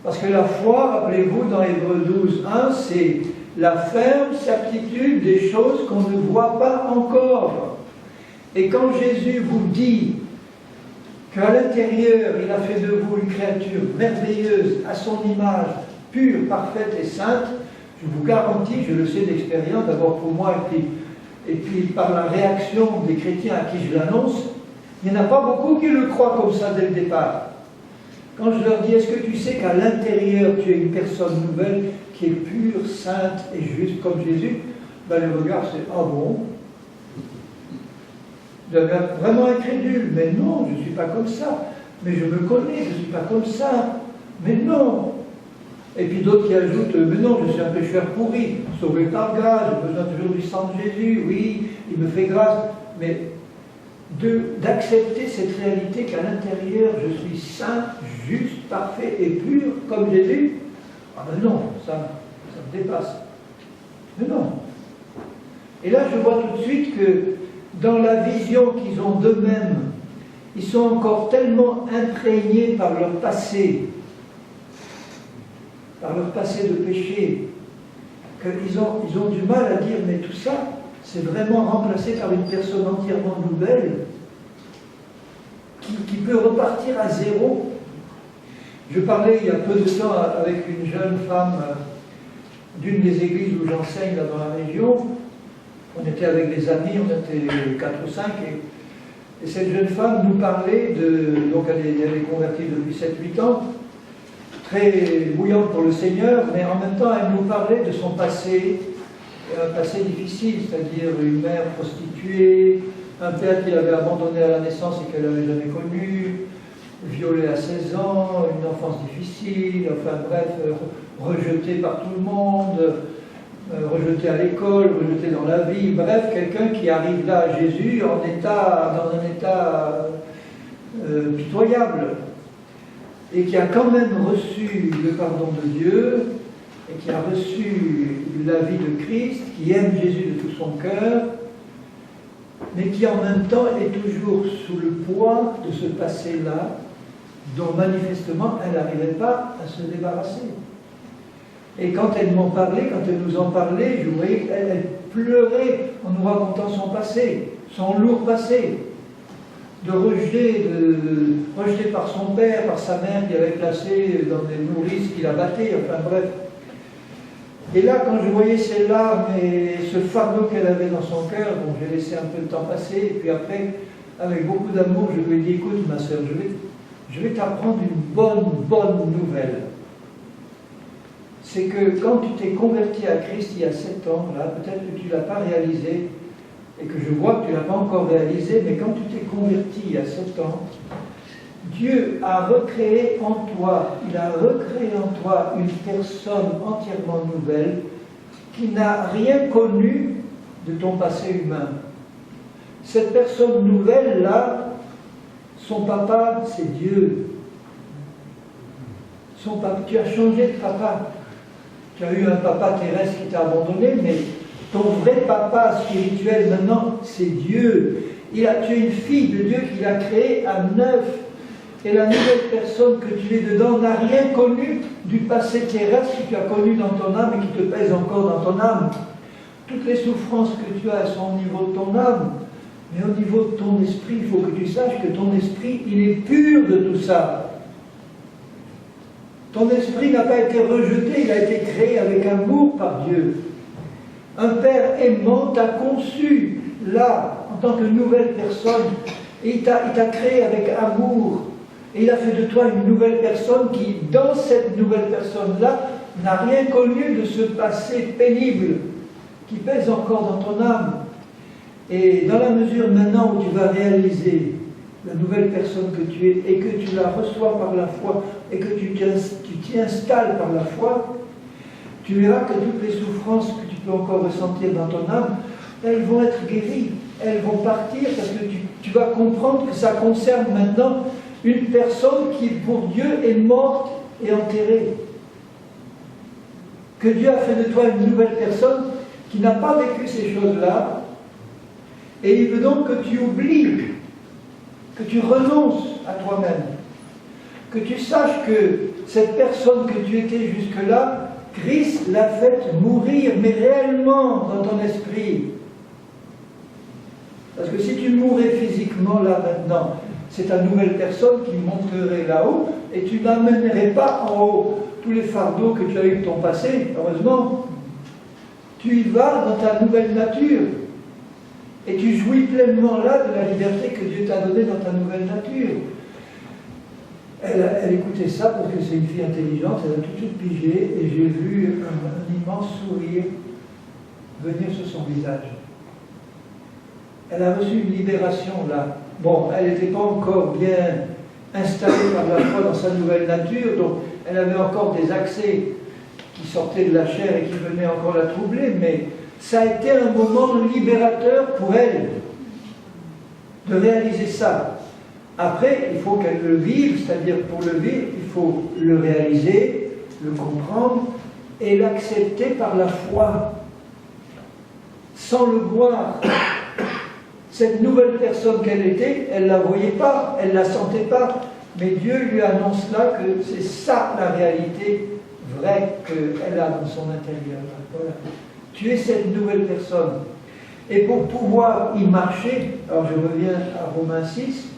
Parce que la foi, rappelez-vous, dans Hébreux 12, 1, c'est la ferme certitude des choses qu'on ne voit pas encore. Et quand Jésus vous dit qu'à l'intérieur, il a fait de vous une créature merveilleuse, à son image, pure, parfaite et sainte, je vous garantis, je le sais d'expérience, d'abord pour moi et puis par la réaction des chrétiens à qui je l'annonce, il n'y en a pas beaucoup qui le croient comme ça dès le départ. Quand je leur dis, est-ce que tu sais qu'à l'intérieur, tu es une personne nouvelle qui est pure, sainte et juste comme Jésus, ben le regard c'est « Ah bon ?» Vraiment incrédule, mais non, je ne suis pas comme ça. Mais je me connais, je ne suis pas comme ça. Mais non. Et puis d'autres qui ajoutent, mais non, je suis un pécheur pourri, sauvé par grâce, j'ai besoin toujours du sang de Jésus, oui, il me fait grâce. Mais d'accepter cette réalité qu'à l'intérieur, je suis saint, juste, parfait et pur, comme Jésus, ah ben non, ça me dépasse. Mais non. Et là, je vois tout de suite que dans la vision qu'ils ont d'eux-mêmes, ils sont encore tellement imprégnés par leur passé de péché, qu'ils ont du mal à dire, mais tout ça, c'est vraiment remplacé par une personne entièrement nouvelle, qui peut repartir à zéro. Je parlais il y a peu de temps avec une jeune femme d'une des églises où j'enseigne là dans la région. On était avec des amis, on était 4 ou 5, et cette jeune femme nous parlait donc elle est convertie depuis 7-8 ans, très bouillante pour le Seigneur, mais en même temps elle nous parlait de son passé, un passé difficile, c'est-à-dire une mère prostituée, un père qui l'avait abandonnée à la naissance et qu'elle n'avait jamais connu, violée à 16 ans, une enfance difficile, enfin bref, rejetée par tout le monde, rejeté à l'école, rejeté dans la vie, bref, quelqu'un qui arrive là à Jésus dans un état pitoyable, et qui a quand même reçu le pardon de Dieu, et qui a reçu la vie de Christ, qui aime Jésus de tout son cœur, mais qui en même temps est toujours sous le poids de ce passé-là, dont manifestement elle n'arrivait pas à se débarrasser. Et quand elle m'en parlait, quand elle nous en parlait, je voyais qu'elle pleurait en nous racontant son passé, son lourd passé, de rejet par son père, par sa mère qui avait placé dans des nourrices qui la battaient, enfin bref. Et là, quand je voyais ces larmes et ce fardeau qu'elle avait dans son cœur, bon, j'ai laissé un peu de temps passer, et puis après, avec beaucoup d'amour, je lui ai dit, écoute ma sœur, je vais t'apprendre une bonne nouvelle. C'est que quand tu t'es converti à Christ il y a 7 ans, là, peut-être que tu ne l'as pas réalisé, et que je vois que tu ne l'as pas encore réalisé, mais quand tu t'es converti il y a 7 ans, Dieu a recréé en toi, il a recréé en toi une personne entièrement nouvelle qui n'a rien connu de ton passé humain. Cette personne nouvelle-là, son papa, c'est Dieu. Son papa, tu as changé de papa. Tu as eu un papa terrestre qui t'a abandonné, mais ton vrai papa spirituel maintenant, c'est Dieu. Tu es une fille de Dieu qu'il a créée à neuf. Et la nouvelle personne que tu es dedans n'a rien connu du passé terrestre que tu as connu dans ton âme et qui te pèse encore dans ton âme. Toutes les souffrances que tu as sont au niveau de ton âme, mais au niveau de ton esprit, il faut que tu saches que ton esprit, il est pur de tout ça. Ton esprit n'a pas été rejeté, il a été créé avec amour par Dieu. Un Père aimant t'a conçu là, en tant que nouvelle personne, et il t'a créé avec amour. Et il a fait de toi une nouvelle personne qui, dans cette nouvelle personne-là, n'a rien connu de ce passé pénible qui pèse encore dans ton âme. Et dans la mesure maintenant où tu vas réaliser la nouvelle personne que tu es et que tu la reçois par la foi et que tu t'y installes par la foi, tu verras que toutes les souffrances que tu peux encore ressentir dans ton âme, elles vont être guéries, elles vont partir parce que tu vas comprendre que ça concerne maintenant une personne qui, pour Dieu, est morte et enterrée. Que Dieu a fait de toi une nouvelle personne qui n'a pas vécu ces choses-là, et il veut donc que tu oublies, que tu renonces à toi-même, que tu saches que cette personne que tu étais jusque-là, Christ l'a fait mourir, mais réellement dans ton esprit. Parce que si tu mourais physiquement là maintenant, c'est ta nouvelle personne qui monterait là-haut et tu n'amènerais pas en haut tous les fardeaux que tu as eu de ton passé, heureusement. Tu y vas dans ta nouvelle nature et tu jouis pleinement là de la liberté que Dieu t'a donnée dans ta nouvelle nature. Elle écoutait ça parce que c'est une fille intelligente, elle a tout de suite pigé et j'ai vu un immense sourire venir sur son visage. Elle a reçu une libération là. Bon, elle n'était pas encore bien installée par la foi dans sa nouvelle nature, donc elle avait encore des accès qui sortaient de la chair et qui venaient encore la troubler, mais ça a été un moment libérateur pour elle de réaliser ça. Après, il faut qu'elle le vive, c'est-à-dire pour le vivre, il faut le réaliser, le comprendre et l'accepter par la foi, sans le voir. Cette nouvelle personne qu'elle était, elle ne la voyait pas, elle ne la sentait pas, mais Dieu lui annonce là que c'est ça la réalité vraie qu'elle a dans son intérieur. Voilà. Tu es cette nouvelle personne. Et pour pouvoir y marcher, alors je reviens à Romains 6,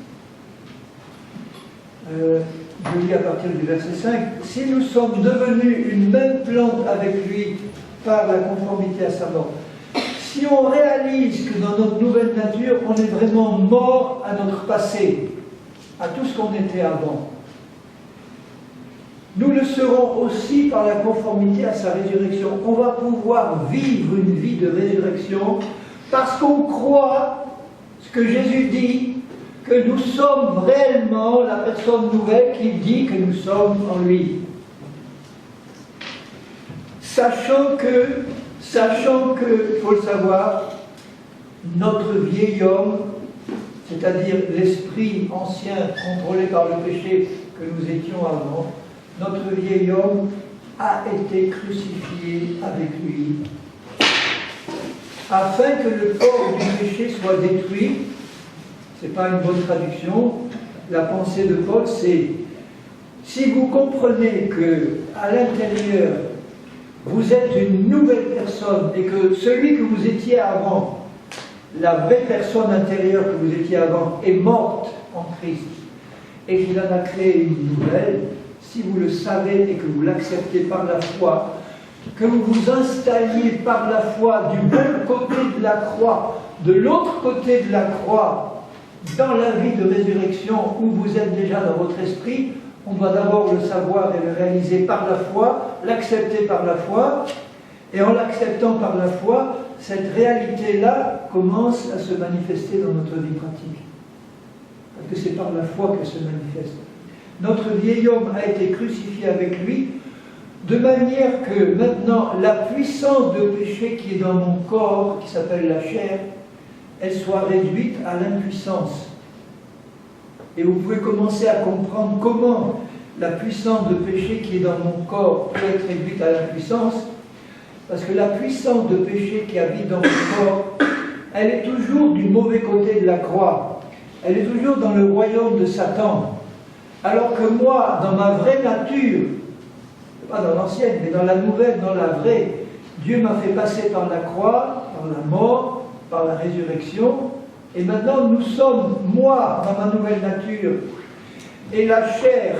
je lis à partir du verset 5, « Si nous sommes devenus une même plante avec lui par la conformité à sa mort, si on réalise que dans notre nouvelle nature, on est vraiment mort à notre passé, à tout ce qu'on était avant, nous le serons aussi par la conformité à sa résurrection. On va pouvoir vivre une vie de résurrection parce qu'on croit ce que Jésus dit, que nous sommes réellement la personne nouvelle qu'il dit que nous sommes en lui. Sachant que, il faut le savoir, notre vieil homme, c'est-à-dire l'esprit ancien contrôlé par le péché que nous étions avant, notre vieil homme a été crucifié avec lui, afin que le corps du péché soit détruit. Ce n'est pas une bonne traduction. La pensée de Paul, c'est si vous comprenez que à l'intérieur vous êtes une nouvelle personne et que celui que vous étiez avant, la vraie personne intérieure que vous étiez avant, est morte en Christ et qu'il en a créé une nouvelle, si vous le savez et que vous l'acceptez par la foi, que vous vous installiez par la foi du bon côté de la croix, de l'autre côté de la croix, dans la vie de résurrection où vous êtes déjà dans votre esprit, on doit d'abord le savoir et le réaliser par la foi, l'accepter par la foi, et en l'acceptant par la foi, cette réalité-là commence à se manifester dans notre vie pratique. Parce que c'est par la foi qu'elle se manifeste. Notre vieil homme a été crucifié avec lui, de manière que maintenant la puissance de péché qui est dans mon corps, qui s'appelle la chair, elle soit réduite à l'impuissance. Et vous pouvez commencer à comprendre comment la puissance de péché qui est dans mon corps peut être réduite à l'impuissance, parce que la puissance de péché qui habite dans mon corps, elle est toujours du mauvais côté de la croix. Elle est toujours dans le royaume de Satan. Alors que moi, dans ma vraie nature, pas dans l'ancienne, mais dans la nouvelle, dans la vraie, Dieu m'a fait passer par la croix, par la mort, par la résurrection, et maintenant nous sommes, moi, dans ma nouvelle nature, et la chair,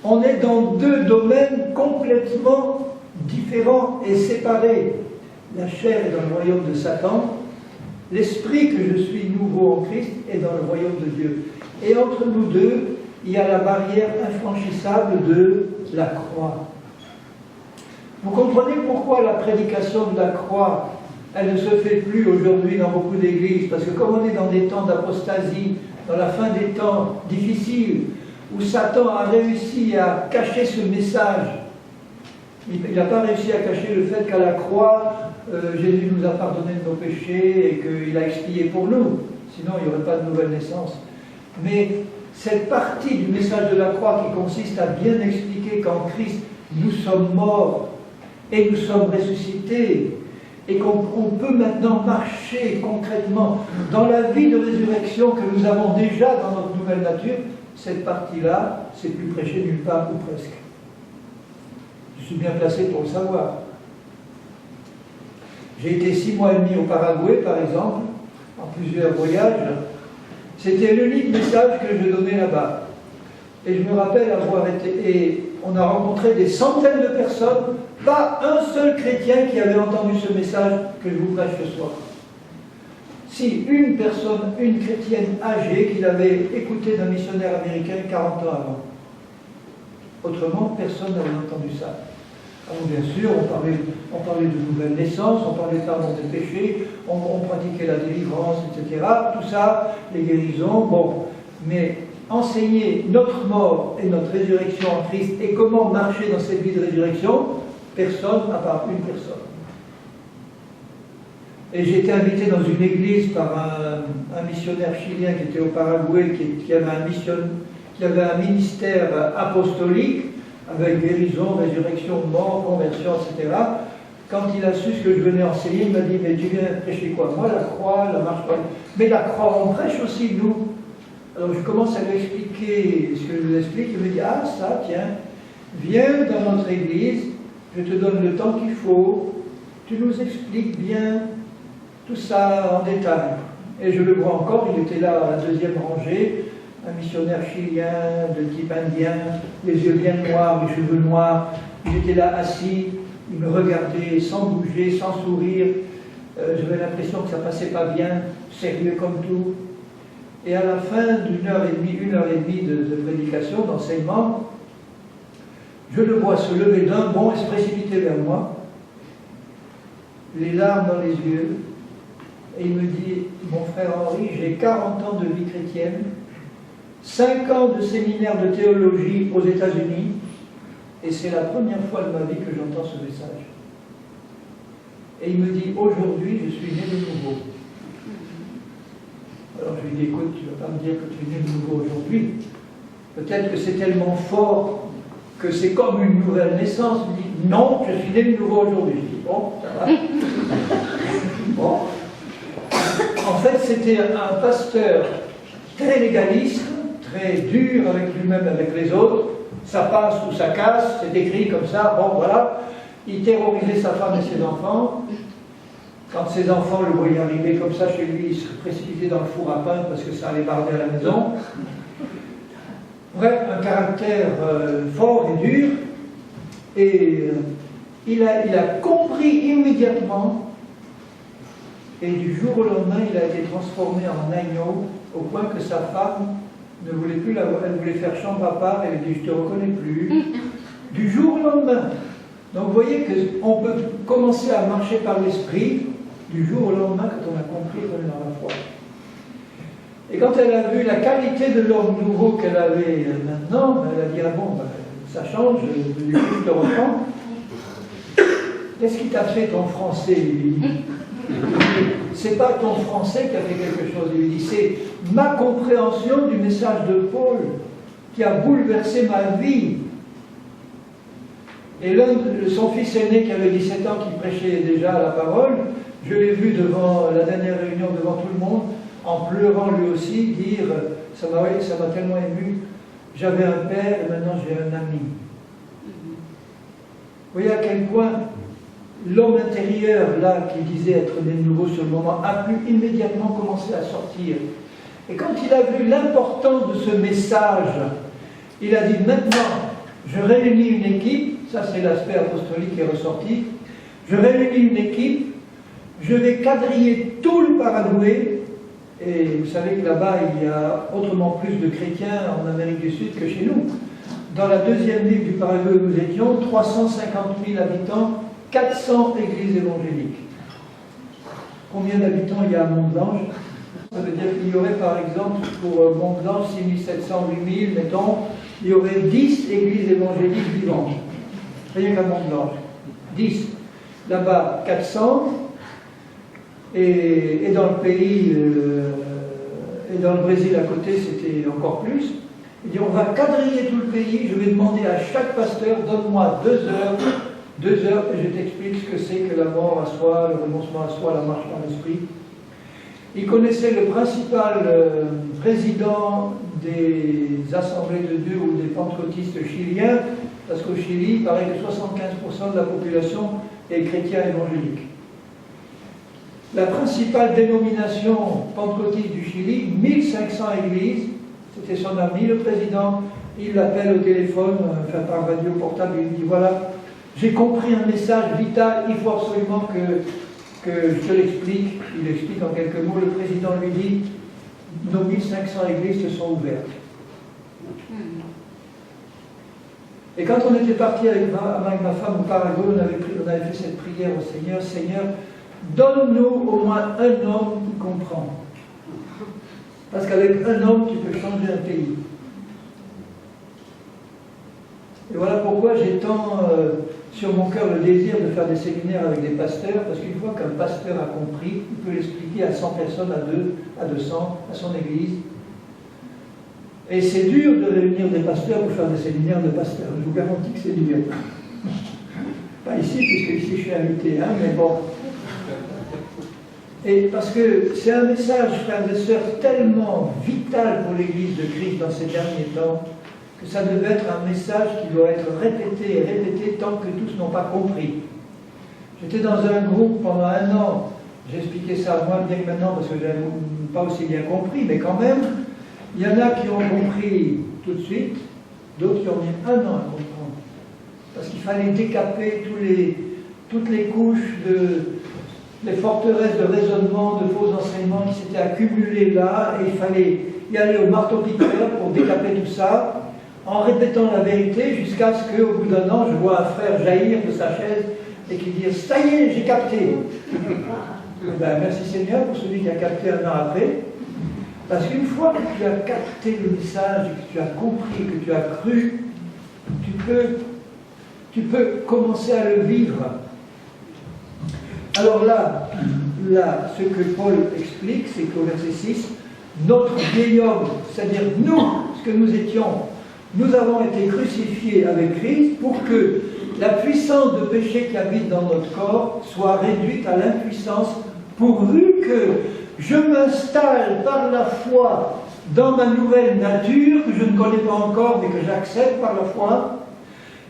on est dans deux domaines complètement différents et séparés. La chair est dans le royaume de Satan, l'esprit que je suis nouveau en Christ est dans le royaume de Dieu. Et entre nous deux, il y a la barrière infranchissable de la croix. Vous comprenez pourquoi la prédication de la croix, elle ne se fait plus aujourd'hui dans beaucoup d'églises, parce que comme on est dans des temps d'apostasie, dans la fin des temps difficiles, où Satan a réussi à cacher ce message, il n'a pas réussi à cacher le fait qu'à la croix, Jésus nous a pardonné de nos péchés et qu'il a expié pour nous, sinon il n'y aurait pas de nouvelle naissance. Mais cette partie du message de la croix qui consiste à bien expliquer qu'en Christ, nous sommes morts et nous sommes ressuscités, et qu'on peut maintenant marcher concrètement dans la vie de résurrection que nous avons déjà dans notre nouvelle nature, cette partie-là, c'est plus prêché nulle part ou presque. Je suis bien placé pour le savoir. J'ai été 6 mois et demi au Paraguay, par exemple, en plusieurs voyages. C'était l'unique message que je donnais là-bas. Et je me rappelle avoir été... Et on a rencontré des centaines de personnes, pas un seul chrétien qui avait entendu ce message que je vous prêche ce soir. Si, une personne, une chrétienne âgée qui l'avait écouté d'un missionnaire américain 40 ans avant. Autrement, personne n'avait entendu ça. Alors bien sûr, on parlait de nouvelle naissance, on parlait de pardon des péchés, on pratiquait la délivrance, etc. Tout ça, les guérisons, bon. Mais enseigner notre mort et notre résurrection en Christ et comment marcher dans cette vie de résurrection, personne à part une personne. Et j'ai été invité dans une église par un missionnaire chilien qui était au Paraguay, qui avait un ministère apostolique, avec guérison, résurrection, mort, conversion, etc. Quand il a su ce que je venais enseigner, il m'a dit, mais tu viens prêcher quoi? Moi, la croix, la marche pas. Mais la croix, on prêche aussi, nous. Alors je commence à lui expliquer ce que je vous explique, il me dit, ah ça, tiens, viens dans notre église, je te donne le temps qu'il faut, tu nous expliques bien tout ça en détail. Et je le vois encore, il était là à la 2e rangée, un missionnaire chilien, de type indien, les yeux bien noirs, les cheveux noirs, il était là assis, il me regardait sans bouger, sans sourire, j'avais l'impression que ça passait pas bien, sérieux comme tout. Et à la fin d'une heure et demie de prédication, d'enseignement, je le vois se lever d'un bond et se précipiter vers moi, les larmes dans les yeux, et il me dit, mon frère Henri, j'ai 40 ans de vie chrétienne, 5 ans de séminaire de théologie aux États-Unis, et c'est la première fois de ma vie que j'entends ce message. Et il me dit, aujourd'hui, je suis né de nouveau. Alors Alors je lui dis, écoute, tu ne vas pas me dire que tu es né de nouveau aujourd'hui. Peut-être que c'est tellement fort que c'est comme une nouvelle naissance. Il me dit, non, je suis né de nouveau aujourd'hui. Je dis, bon, ça va. Bon. En fait, c'était un pasteur très légaliste, très dur avec lui-même, avec les autres. Ça passe ou ça casse, c'est écrit comme ça, bon voilà. Il terrorisait sa femme et ses enfants. Quand ses enfants le voyaient arriver comme ça chez lui, il se précipitait dans le four à pain parce que ça allait barder à la maison. Bref, un caractère fort et dur. Et il a compris immédiatement, et du jour au lendemain, il a été transformé en agneau, au point que sa femme ne voulait plus l'avoir, elle voulait faire chambre à part, elle lui dit, je ne te reconnais plus. Du jour au lendemain. Donc vous voyez qu'on peut commencer à marcher par l'esprit du jour au lendemain quand on a compris qu'on est dans la foi. Et quand elle a vu la qualité de l'homme nouveau qu'elle avait maintenant, elle a dit, ah bon, ben, ça change, je te reprends. Qu'est-ce qui t'a fait ton français, lui dit. C'est pas ton français qui a fait quelque chose, il lui dit, c'est ma compréhension du message de Paul qui a bouleversé ma vie. Et son fils aîné qui avait 17 ans, qui prêchait déjà la parole, je l'ai vu devant la dernière réunion, devant tout le monde, en pleurant lui aussi, dire, ça m'a tellement ému, j'avais un père et maintenant j'ai un ami. Vous voyez à quel point l'homme intérieur, là, qui disait être né de nouveau sur le moment, a pu immédiatement commencer à sortir. Et quand il a vu l'importance de ce message, il a dit, maintenant, je réunis une équipe, ça c'est l'aspect apostolique qui est ressorti, je réunis une équipe, je vais quadriller tout le Paraguay, et vous savez que là-bas, il y a autrement plus de chrétiens en Amérique du Sud que chez nous. Dans la deuxième ville du Paraguay où nous étions, 350 000 habitants, 400 églises évangéliques. Combien d'habitants il y a à Mont-Blanc? Ça veut dire qu'il y aurait par exemple pour Mont-Blanc 6700, 8000, mettons, il y aurait 10 églises évangéliques vivantes. Rien qu'à Mont-Blanc. 10. Là-bas, 400. Et dans le pays, et dans le Brésil à côté, c'était encore plus. Il dit, on va quadriller tout le pays, je vais demander à chaque pasteur, donne-moi 2 heures, 2 heures, et je t'explique ce que c'est que la mort à soi, le renoncement à soi, la marche par l'esprit. Il connaissait le principal président des assemblées de Dieu ou des pentecôtistes chiliens, parce qu'au Chili, il paraît que 75% de la population est chrétien évangélique. La principale dénomination pentecôtiste du Chili, 1500 églises, c'était son ami, le président, il l'appelle au téléphone, enfin par radio portable, il lui dit, voilà, j'ai compris un message vital, il faut absolument que je te l'explique. Il explique en quelques mots, le président lui dit, nos 1500 églises se sont ouvertes. Et quand on était parti avec ma femme au Paraguay, on avait fait cette prière au Seigneur, Seigneur, donne-nous au moins un homme qui comprend. Parce qu'avec un homme, tu peux changer un pays. Et voilà pourquoi j'ai tant sur mon cœur le désir de faire des séminaires avec des pasteurs, parce qu'une fois qu'un pasteur a compris, il peut l'expliquer à 100 personnes, à 200, à son église. Et c'est dur de réunir des pasteurs pour faire des séminaires de pasteurs. Je vous garantis que c'est dur. Pas ici, puisque ici je suis invité, hein, mais bon. Et parce que c'est un message, frères et sœurs, tellement vital pour l'Église de Christ dans ces derniers temps, que ça devait être un message qui doit être répété et répété tant que tous n'ont pas compris. J'étais dans un groupe pendant 1 an, j'ai expliqué ça moins bien que maintenant parce que je n'avais pas aussi bien compris, mais quand même, il y en a qui ont compris tout de suite, d'autres qui ont mis 1 an à comprendre. Parce qu'il fallait décaper toutes les couches les forteresses de raisonnement, de faux enseignements qui s'étaient accumulés là, et il fallait y aller au marteau-piqueur pour décaper tout ça, en répétant la vérité, jusqu'à ce qu'au bout d'1 an, je vois un frère jaillir de sa chaise et qui dit « Ça y est, j'ai capté !» Ben, merci Seigneur pour celui qui a capté 1 an après, parce qu'une fois que tu as capté le message, que tu as compris, que tu as cru, tu peux commencer à le vivre. Alors là, ce que Paul explique, c'est qu'au verset 6, notre vieil homme, c'est-à-dire nous, ce que nous étions, nous avons été crucifiés avec Christ pour que la puissance de péché qui habite dans notre corps soit réduite à l'impuissance, pourvu que je m'installe par la foi dans ma nouvelle nature, que je ne connais pas encore, mais que j'accepte par la foi,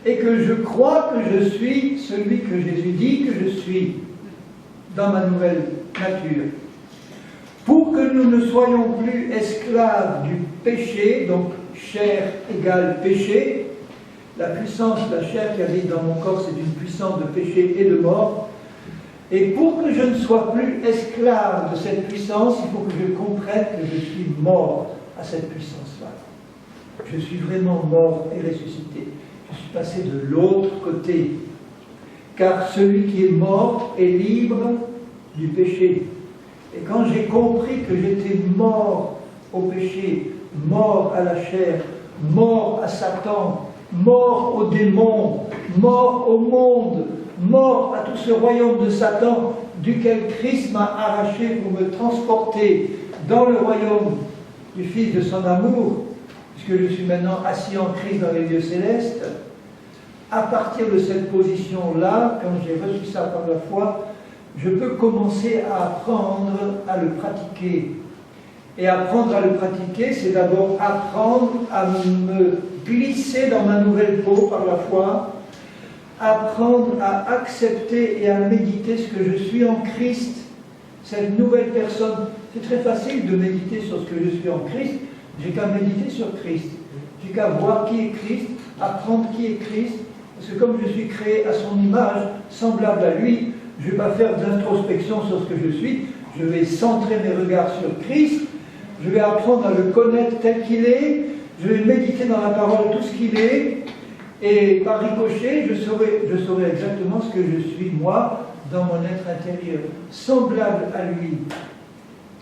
et que je crois que je suis celui que Jésus dit que je suis dans ma nouvelle nature. Pour que nous ne soyons plus esclaves du péché, donc chair égale péché, la puissance, la chair qui habite dans mon corps, c'est une puissance de péché et de mort. Et pour que je ne sois plus esclave de cette puissance, il faut que je comprenne que je suis mort à cette puissance-là. Je suis vraiment mort et ressuscité. Je suis passé de l'autre côté. Car celui qui est mort est libre du péché. Et quand j'ai compris que j'étais mort au péché, mort à la chair, mort à Satan, mort aux démons, mort au monde, mort à tout ce royaume de Satan duquel Christ m'a arraché pour me transporter dans le royaume du Fils de son amour, puisque je suis maintenant assis en Christ dans les lieux célestes, à partir de cette position-là, quand j'ai reçu ça par la foi, je peux commencer à apprendre à le pratiquer. Et apprendre à le pratiquer, c'est d'abord apprendre à me glisser dans ma nouvelle peau par la foi, apprendre à accepter et à méditer ce que je suis en Christ, cette nouvelle personne. C'est très facile de méditer sur ce que je suis en Christ, j'ai qu'à méditer sur Christ, j'ai qu'à voir qui est Christ, apprendre qui est Christ, parce que comme je suis créé à son image, semblable à lui, je ne vais pas faire d'introspection sur ce que je suis, je vais centrer mes regards sur Christ, je vais apprendre à le connaître tel qu'il est, je vais méditer dans la parole tout ce qu'il est, et par ricochet, je saurai exactement ce que je suis, moi, dans mon être intérieur, semblable à lui,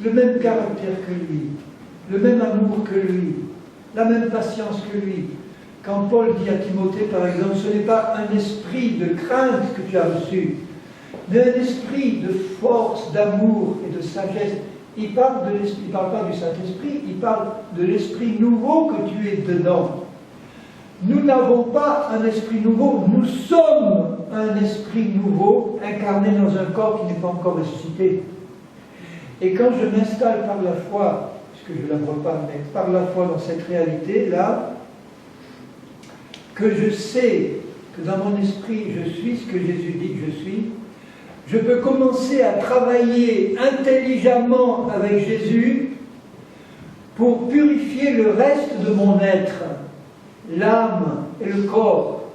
le même caractère que lui, le même amour que lui, la même patience que lui. Quand Paul dit à Timothée, par exemple, ce n'est pas un esprit de crainte que tu as reçu, mais un esprit de force, d'amour et de sagesse. Il parle pas du Saint-Esprit, il parle de l'esprit nouveau que tu es dedans. Nous n'avons pas un esprit nouveau, nous sommes un esprit nouveau incarné dans un corps qui n'est pas encore ressuscité. Et quand je m'installe par la foi, puisque je ne la vois pas, mais par la foi dans cette réalité-là, que je sais que dans mon esprit je suis ce que Jésus dit que je suis, je peux commencer à travailler intelligemment avec Jésus pour purifier le reste de mon être, l'âme et le corps.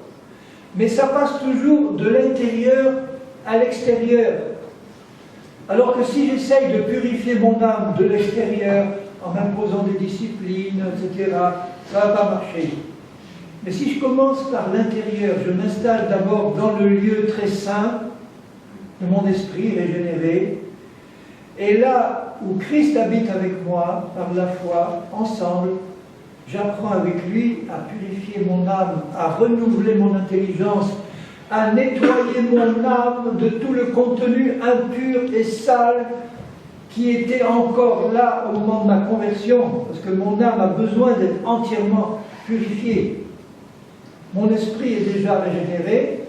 Mais ça passe toujours de l'intérieur à l'extérieur. Alors que si j'essaye de purifier mon âme de l'extérieur en m'imposant des disciplines, etc., ça ne va pas marcher. Mais si je commence par l'intérieur, je m'installe d'abord dans le lieu très saint de mon esprit régénéré, et là où Christ habite avec moi, par la foi, ensemble, j'apprends avec lui à purifier mon âme, à renouveler mon intelligence, à nettoyer mon âme de tout le contenu impur et sale qui était encore là au moment de ma conversion, parce que mon âme a besoin d'être entièrement purifiée. Mon esprit est déjà régénéré,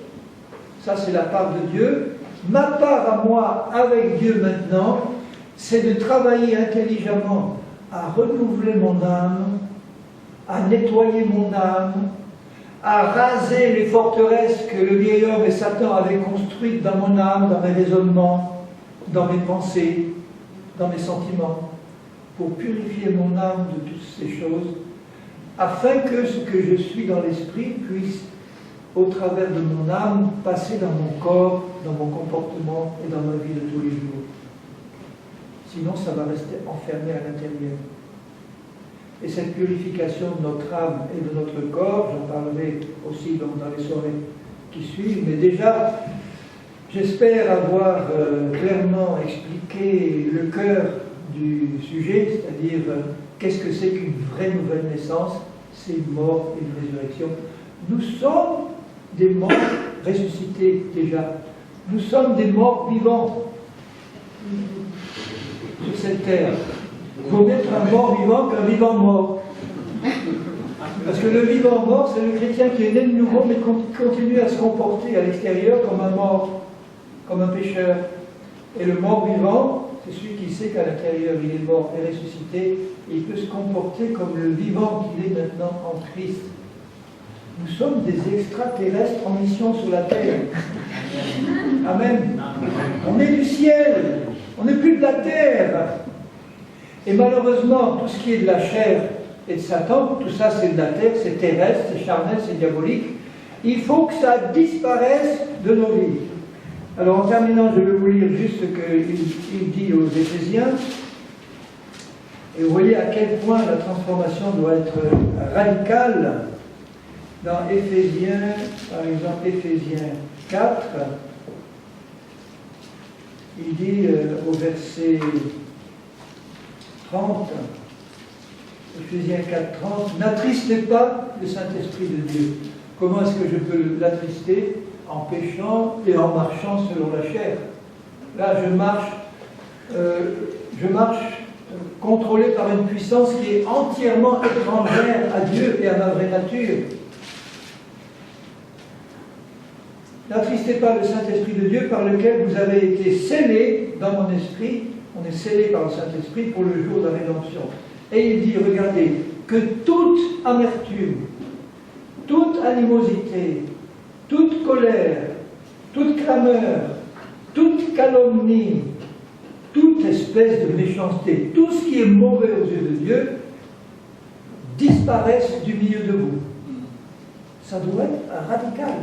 ça c'est la part de Dieu. Ma part à moi avec Dieu maintenant, c'est de travailler intelligemment à renouveler mon âme, à nettoyer mon âme, à raser les forteresses que le vieil homme et Satan avaient construites dans mon âme, dans mes raisonnements, dans mes pensées, dans mes sentiments, pour purifier mon âme de toutes ces choses, afin que ce que je suis dans l'esprit puisse, au travers de mon âme, passer dans mon corps, dans mon comportement et dans ma vie de tous les jours. Sinon, ça va rester enfermé à l'intérieur. Et cette purification de notre âme et de notre corps, j'en parlerai aussi dans les soirées qui suivent, mais déjà, j'espère avoir clairement expliqué le cœur du sujet, c'est-à-dire qu'est-ce que c'est qu'une vraie nouvelle naissance? C'est une mort et une résurrection. Nous sommes des morts ressuscités déjà. Nous sommes des morts vivants sur cette terre. Il vaut mieux être un mort vivant qu'un vivant mort. Parce que le vivant mort, c'est le chrétien qui est né de nouveau, mais qui continue à se comporter à l'extérieur comme un mort, comme un pécheur. Et le mort vivant, c'est celui qui sait qu'à l'intérieur il est mort et ressuscité, et il peut se comporter comme le vivant qu'il est maintenant en Christ. Nous sommes des extraterrestres en mission sur la terre. Amen. On est du ciel, on n'est plus de la terre. Et malheureusement, tout ce qui est de la chair et de Satan, tout ça c'est de la terre, c'est terrestre, c'est charnel, c'est diabolique. Il faut que ça disparaisse de nos vies. Alors en terminant, je vais vous lire juste ce qu'il dit aux Éphésiens. Et vous voyez à quel point la transformation doit être radicale. Dans Éphésiens, par exemple Éphésiens 4, il dit au verset 30, Éphésiens 4, 30, n'attristez pas le Saint-Esprit de Dieu. Comment est-ce que je peux l'attrister? En péchant et en marchant selon la chair. Là, je marche contrôlé par une puissance qui est entièrement étrangère à Dieu et à ma vraie nature. N'attristez pas le Saint-Esprit de Dieu par lequel vous avez été scellés dans mon esprit. On est scellés par le Saint-Esprit pour le jour de la rédemption. Et il dit, regardez, que toute amertume, toute animosité, toute colère, toute clameur, toute calomnie, toute espèce de méchanceté, tout ce qui est mauvais aux yeux de Dieu, disparaissent du milieu de vous. Ça doit être radical.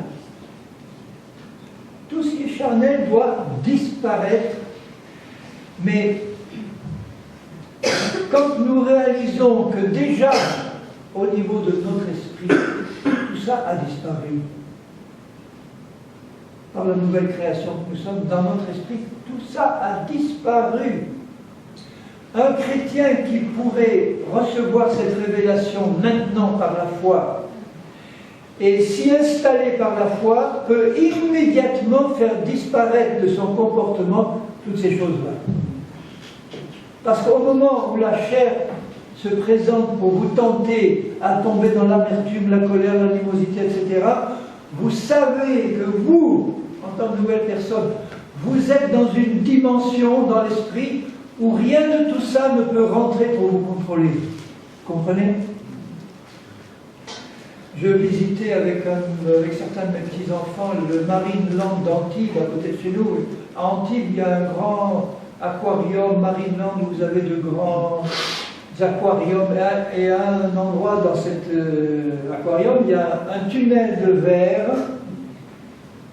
Tout ce qui est charnel doit disparaître. Mais quand nous réalisons que déjà, au niveau de notre esprit, tout ça a disparu, par la nouvelle création que nous sommes, dans notre esprit, tout ça a disparu. Un chrétien qui pourrait recevoir cette révélation maintenant par la foi et s'y installer par la foi peut immédiatement faire disparaître de son comportement toutes ces choses-là. Parce qu'au moment où la chair se présente pour vous tenter à tomber dans l'amertume, la colère, l'animosité, etc., vous savez que vous, en tant que nouvelle personne, vous êtes dans une dimension dans l'esprit où rien de tout ça ne peut rentrer pour vous contrôler. Vous comprenez? Je visitais avec certains de mes petits-enfants le Marineland d'Antibes, à côté de chez nous. À Antibes, il y a un grand aquarium, Marineland, où vous avez de grands aquariums. Et à un endroit dans cet aquarium, il y a un tunnel de verre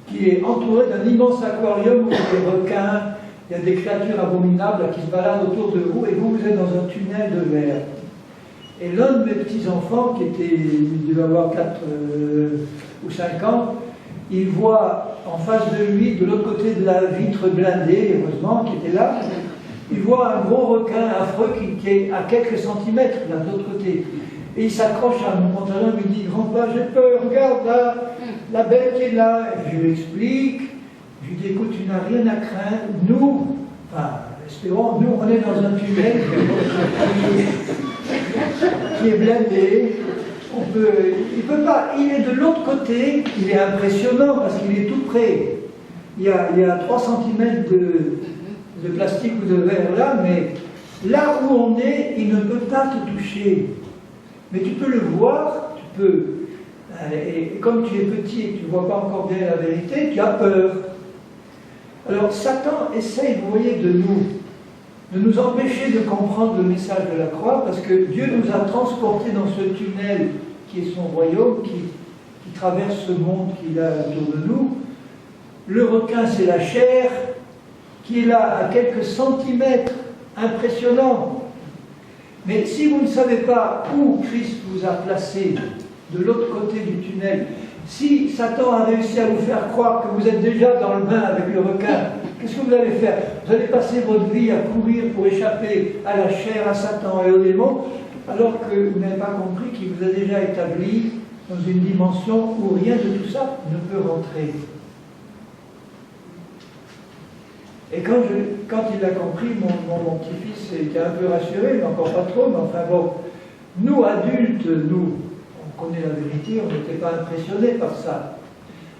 qui est entouré d'un immense aquarium où il y a des requins, il y a des créatures abominables qui se baladent autour de vous, et vous êtes dans un tunnel de verre. Et l'un de mes petits-enfants, il devait avoir 4 ou 5 ans, il voit en face de lui, de l'autre côté de la vitre blindée, heureusement, qui était là, il voit un gros requin affreux qui est à quelques centimètres là, de l'autre côté. Et il s'accroche à mon pantalon et me dit, grand-papa, j'ai peur, regarde là, la bête est là. Et je lui explique, je lui dis, écoute, tu n'as rien à craindre, nous, enfin, espérons, nous, on est dans un tunnel qui est blindé, il peut pas, il est de l'autre côté, il est impressionnant parce qu'il est tout près. Il y a 3 cm de plastique ou de verre là, mais là où on est, il ne peut pas te toucher. Mais tu peux le voir, tu peux. Et comme tu es petit et que tu ne vois pas encore bien la vérité, tu as peur. Alors Satan essaye, vous voyez, de nous empêcher de comprendre le message de la croix, parce que Dieu nous a transportés dans ce tunnel qui est son royaume, qui traverse ce monde qu'il a autour de nous. Le requin, c'est la chair, qui est là à quelques centimètres, impressionnant. Mais si vous ne savez pas où Christ vous a placé, de l'autre côté du tunnel, si Satan a réussi à vous faire croire que vous êtes déjà dans le bain avec le requin, qu'est-ce que vous allez faire? Vous allez passer votre vie à courir pour échapper à la chair, à Satan et aux démons, alors que vous n'avez pas compris qu'il vous a déjà établi dans une dimension où rien de tout ça ne peut rentrer. Et quand il l'a compris, mon petit-fils était un peu rassuré, mais encore pas trop, mais enfin bon, nous adultes, nous, on connaît la vérité, on n'était pas impressionnés par ça.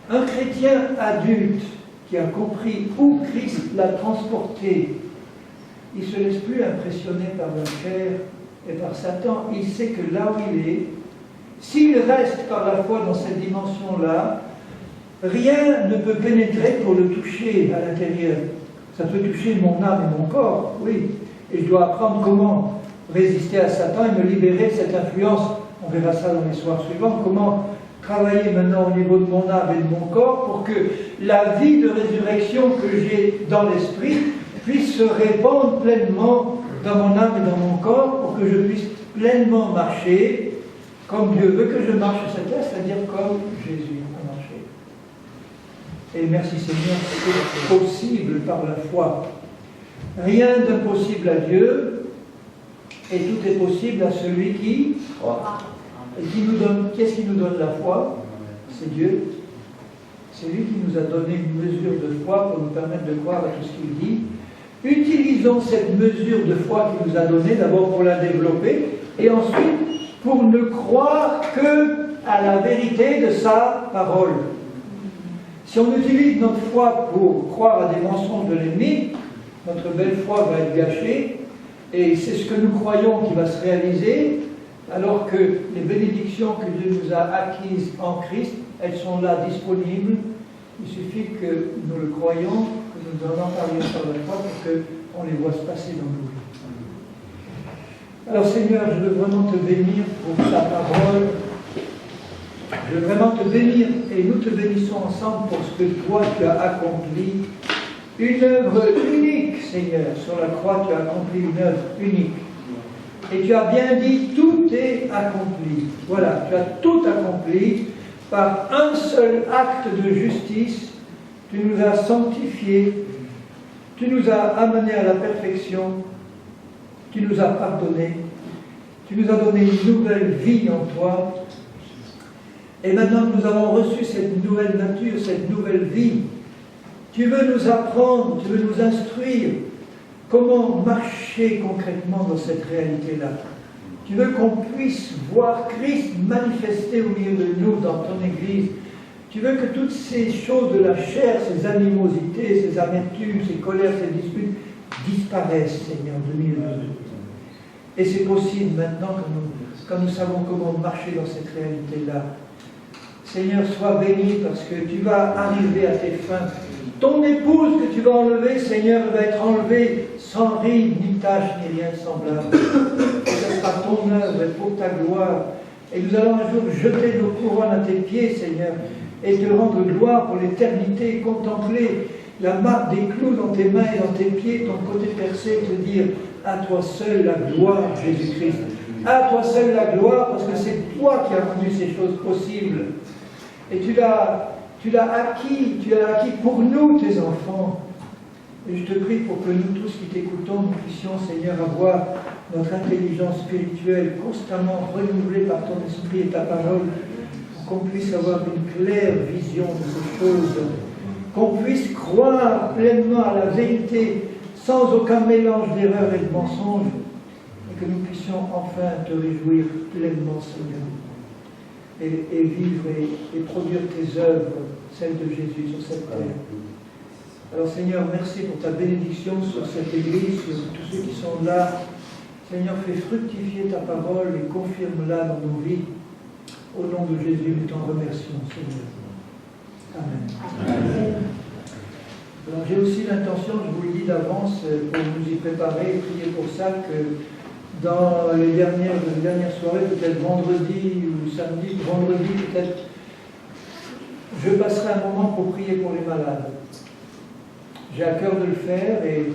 Un chrétien adulte qui a compris où Christ l'a transporté, il ne se laisse plus impressionner par la chair et par Satan. Il sait que là où il est, s'il reste par la foi dans cette dimension-là, rien ne peut pénétrer pour le toucher à l'intérieur. Ça peut toucher mon âme et mon corps, oui. Et je dois apprendre comment résister à Satan et me libérer de cette influence. On verra ça dans les soirs suivants. Comment travailler maintenant au niveau de mon âme et de mon corps pour que la vie de résurrection que j'ai dans l'esprit puisse se répandre pleinement dans mon âme et dans mon corps pour que je puisse pleinement marcher comme Dieu veut que je marche sur cette terre, c'est-à-dire comme Jésus a marché. Et merci Seigneur, c'est possible par la foi. Rien d'impossible à Dieu, et tout est possible à celui qui croit. Et qui nous donne, qu'est-ce qui nous donne la foi? C'est Dieu. C'est lui qui nous a donné une mesure de foi pour nous permettre de croire à tout ce qu'il dit. Utilisons cette mesure de foi qu'il nous a donnée, d'abord pour la développer, et ensuite pour ne croire que à la vérité de sa parole. Si on utilise notre foi pour croire à des mensonges de l'ennemi, notre belle foi va être gâchée, et c'est ce que nous croyons qui va se réaliser, alors que les bénédictions que Dieu nous a acquises en Christ, elles sont là disponibles. Il suffit que nous le croyons, que nous en parlions par la foi pour qu'on les voit se passer dans nos vies. Alors Seigneur, je veux vraiment te bénir pour ta parole. Je veux vraiment te bénir et nous te bénissons ensemble pour ce que toi tu as accompli. Une œuvre unique, Seigneur, sur la croix tu as accompli une œuvre unique. Et tu as bien dit, tout est accompli. Voilà, tu as tout accompli par un seul acte de justice. Tu nous as sanctifiés, tu nous as amenés à la perfection, tu nous as pardonnés, tu nous as donné une nouvelle vie en toi. Et maintenant que nous avons reçu cette nouvelle nature, cette nouvelle vie, tu veux nous apprendre, tu veux nous instruire comment marcher concrètement dans cette réalité-là. Tu veux qu'on puisse voir Christ manifesté au milieu de nous dans ton Église. Tu veux que toutes ces choses de la chair, ces animosités, ces amertumes, ces colères, ces disputes disparaissent, Seigneur, de milieu de nous. Et c'est possible maintenant quand nous savons comment marcher dans cette réalité-là. Seigneur, sois béni parce que tu vas arriver à tes fins. Ton épouse que tu vas enlever, Seigneur, va être enlevée sans ride, ni tache, ni rien de semblable. Ce sera ton œuvre pour ta gloire. Et nous allons un jour jeter nos couronnes à tes pieds, Seigneur, et te rendre gloire pour l'éternité, contempler la marque des clous dans tes mains et dans tes pieds, ton côté percé, et te dire à toi seul la gloire, Jésus-Christ. À toi seul la gloire, parce que c'est toi qui as rendu ces choses possibles. Et tu l'as acquis pour nous, tes enfants. Et je te prie pour que nous tous qui t'écoutons, nous puissions, Seigneur, avoir notre intelligence spirituelle constamment renouvelée par ton esprit et ta parole, pour qu'on puisse avoir une claire vision de ces choses, qu'on puisse croire pleinement à la vérité, sans aucun mélange d'erreurs et de mensonges, et que nous puissions enfin te réjouir pleinement, Seigneur. Et vivre et produire tes œuvres, celles de Jésus sur cette terre. Alors Seigneur, merci pour ta bénédiction sur cette Église, sur tous ceux qui sont là. Seigneur, fais fructifier ta parole et confirme-la dans nos vies. Au nom de Jésus, nous t'en remercions, Seigneur. Amen. Amen. Alors j'ai aussi l'intention, je vous le dis d'avance, pour vous y préparer et prier pour ça, que dans les dernières soirées, peut-être vendredi ou samedi, vendredi peut-être, je passerai un moment pour prier pour les malades. J'ai à cœur de le faire et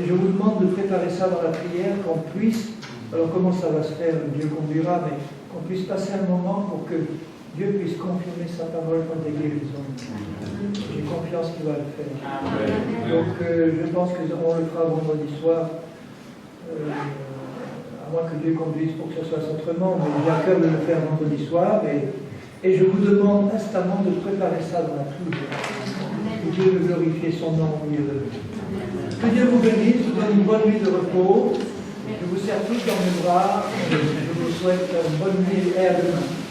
je vous demande de préparer ça dans la prière, qu'on puisse, alors comment ça va se faire, Dieu conduira, mais qu'on puisse passer un moment pour que Dieu puisse confirmer sa parole par des guérisons. J'ai confiance qu'il va le faire. Donc je pense qu'on le fera vendredi soir. À moins que Dieu conduise pour que ce soit autrement, mais j'ai à cœur de le faire vendredi soir, et je vous demande instamment de préparer ça dans la prière. que Dieu veut glorifier son nom où il est revenu. Que Dieu vous bénisse, vous donne une bonne nuit de repos. Je vous serre tous dans mes bras. Je vous souhaite une bonne nuit et à demain.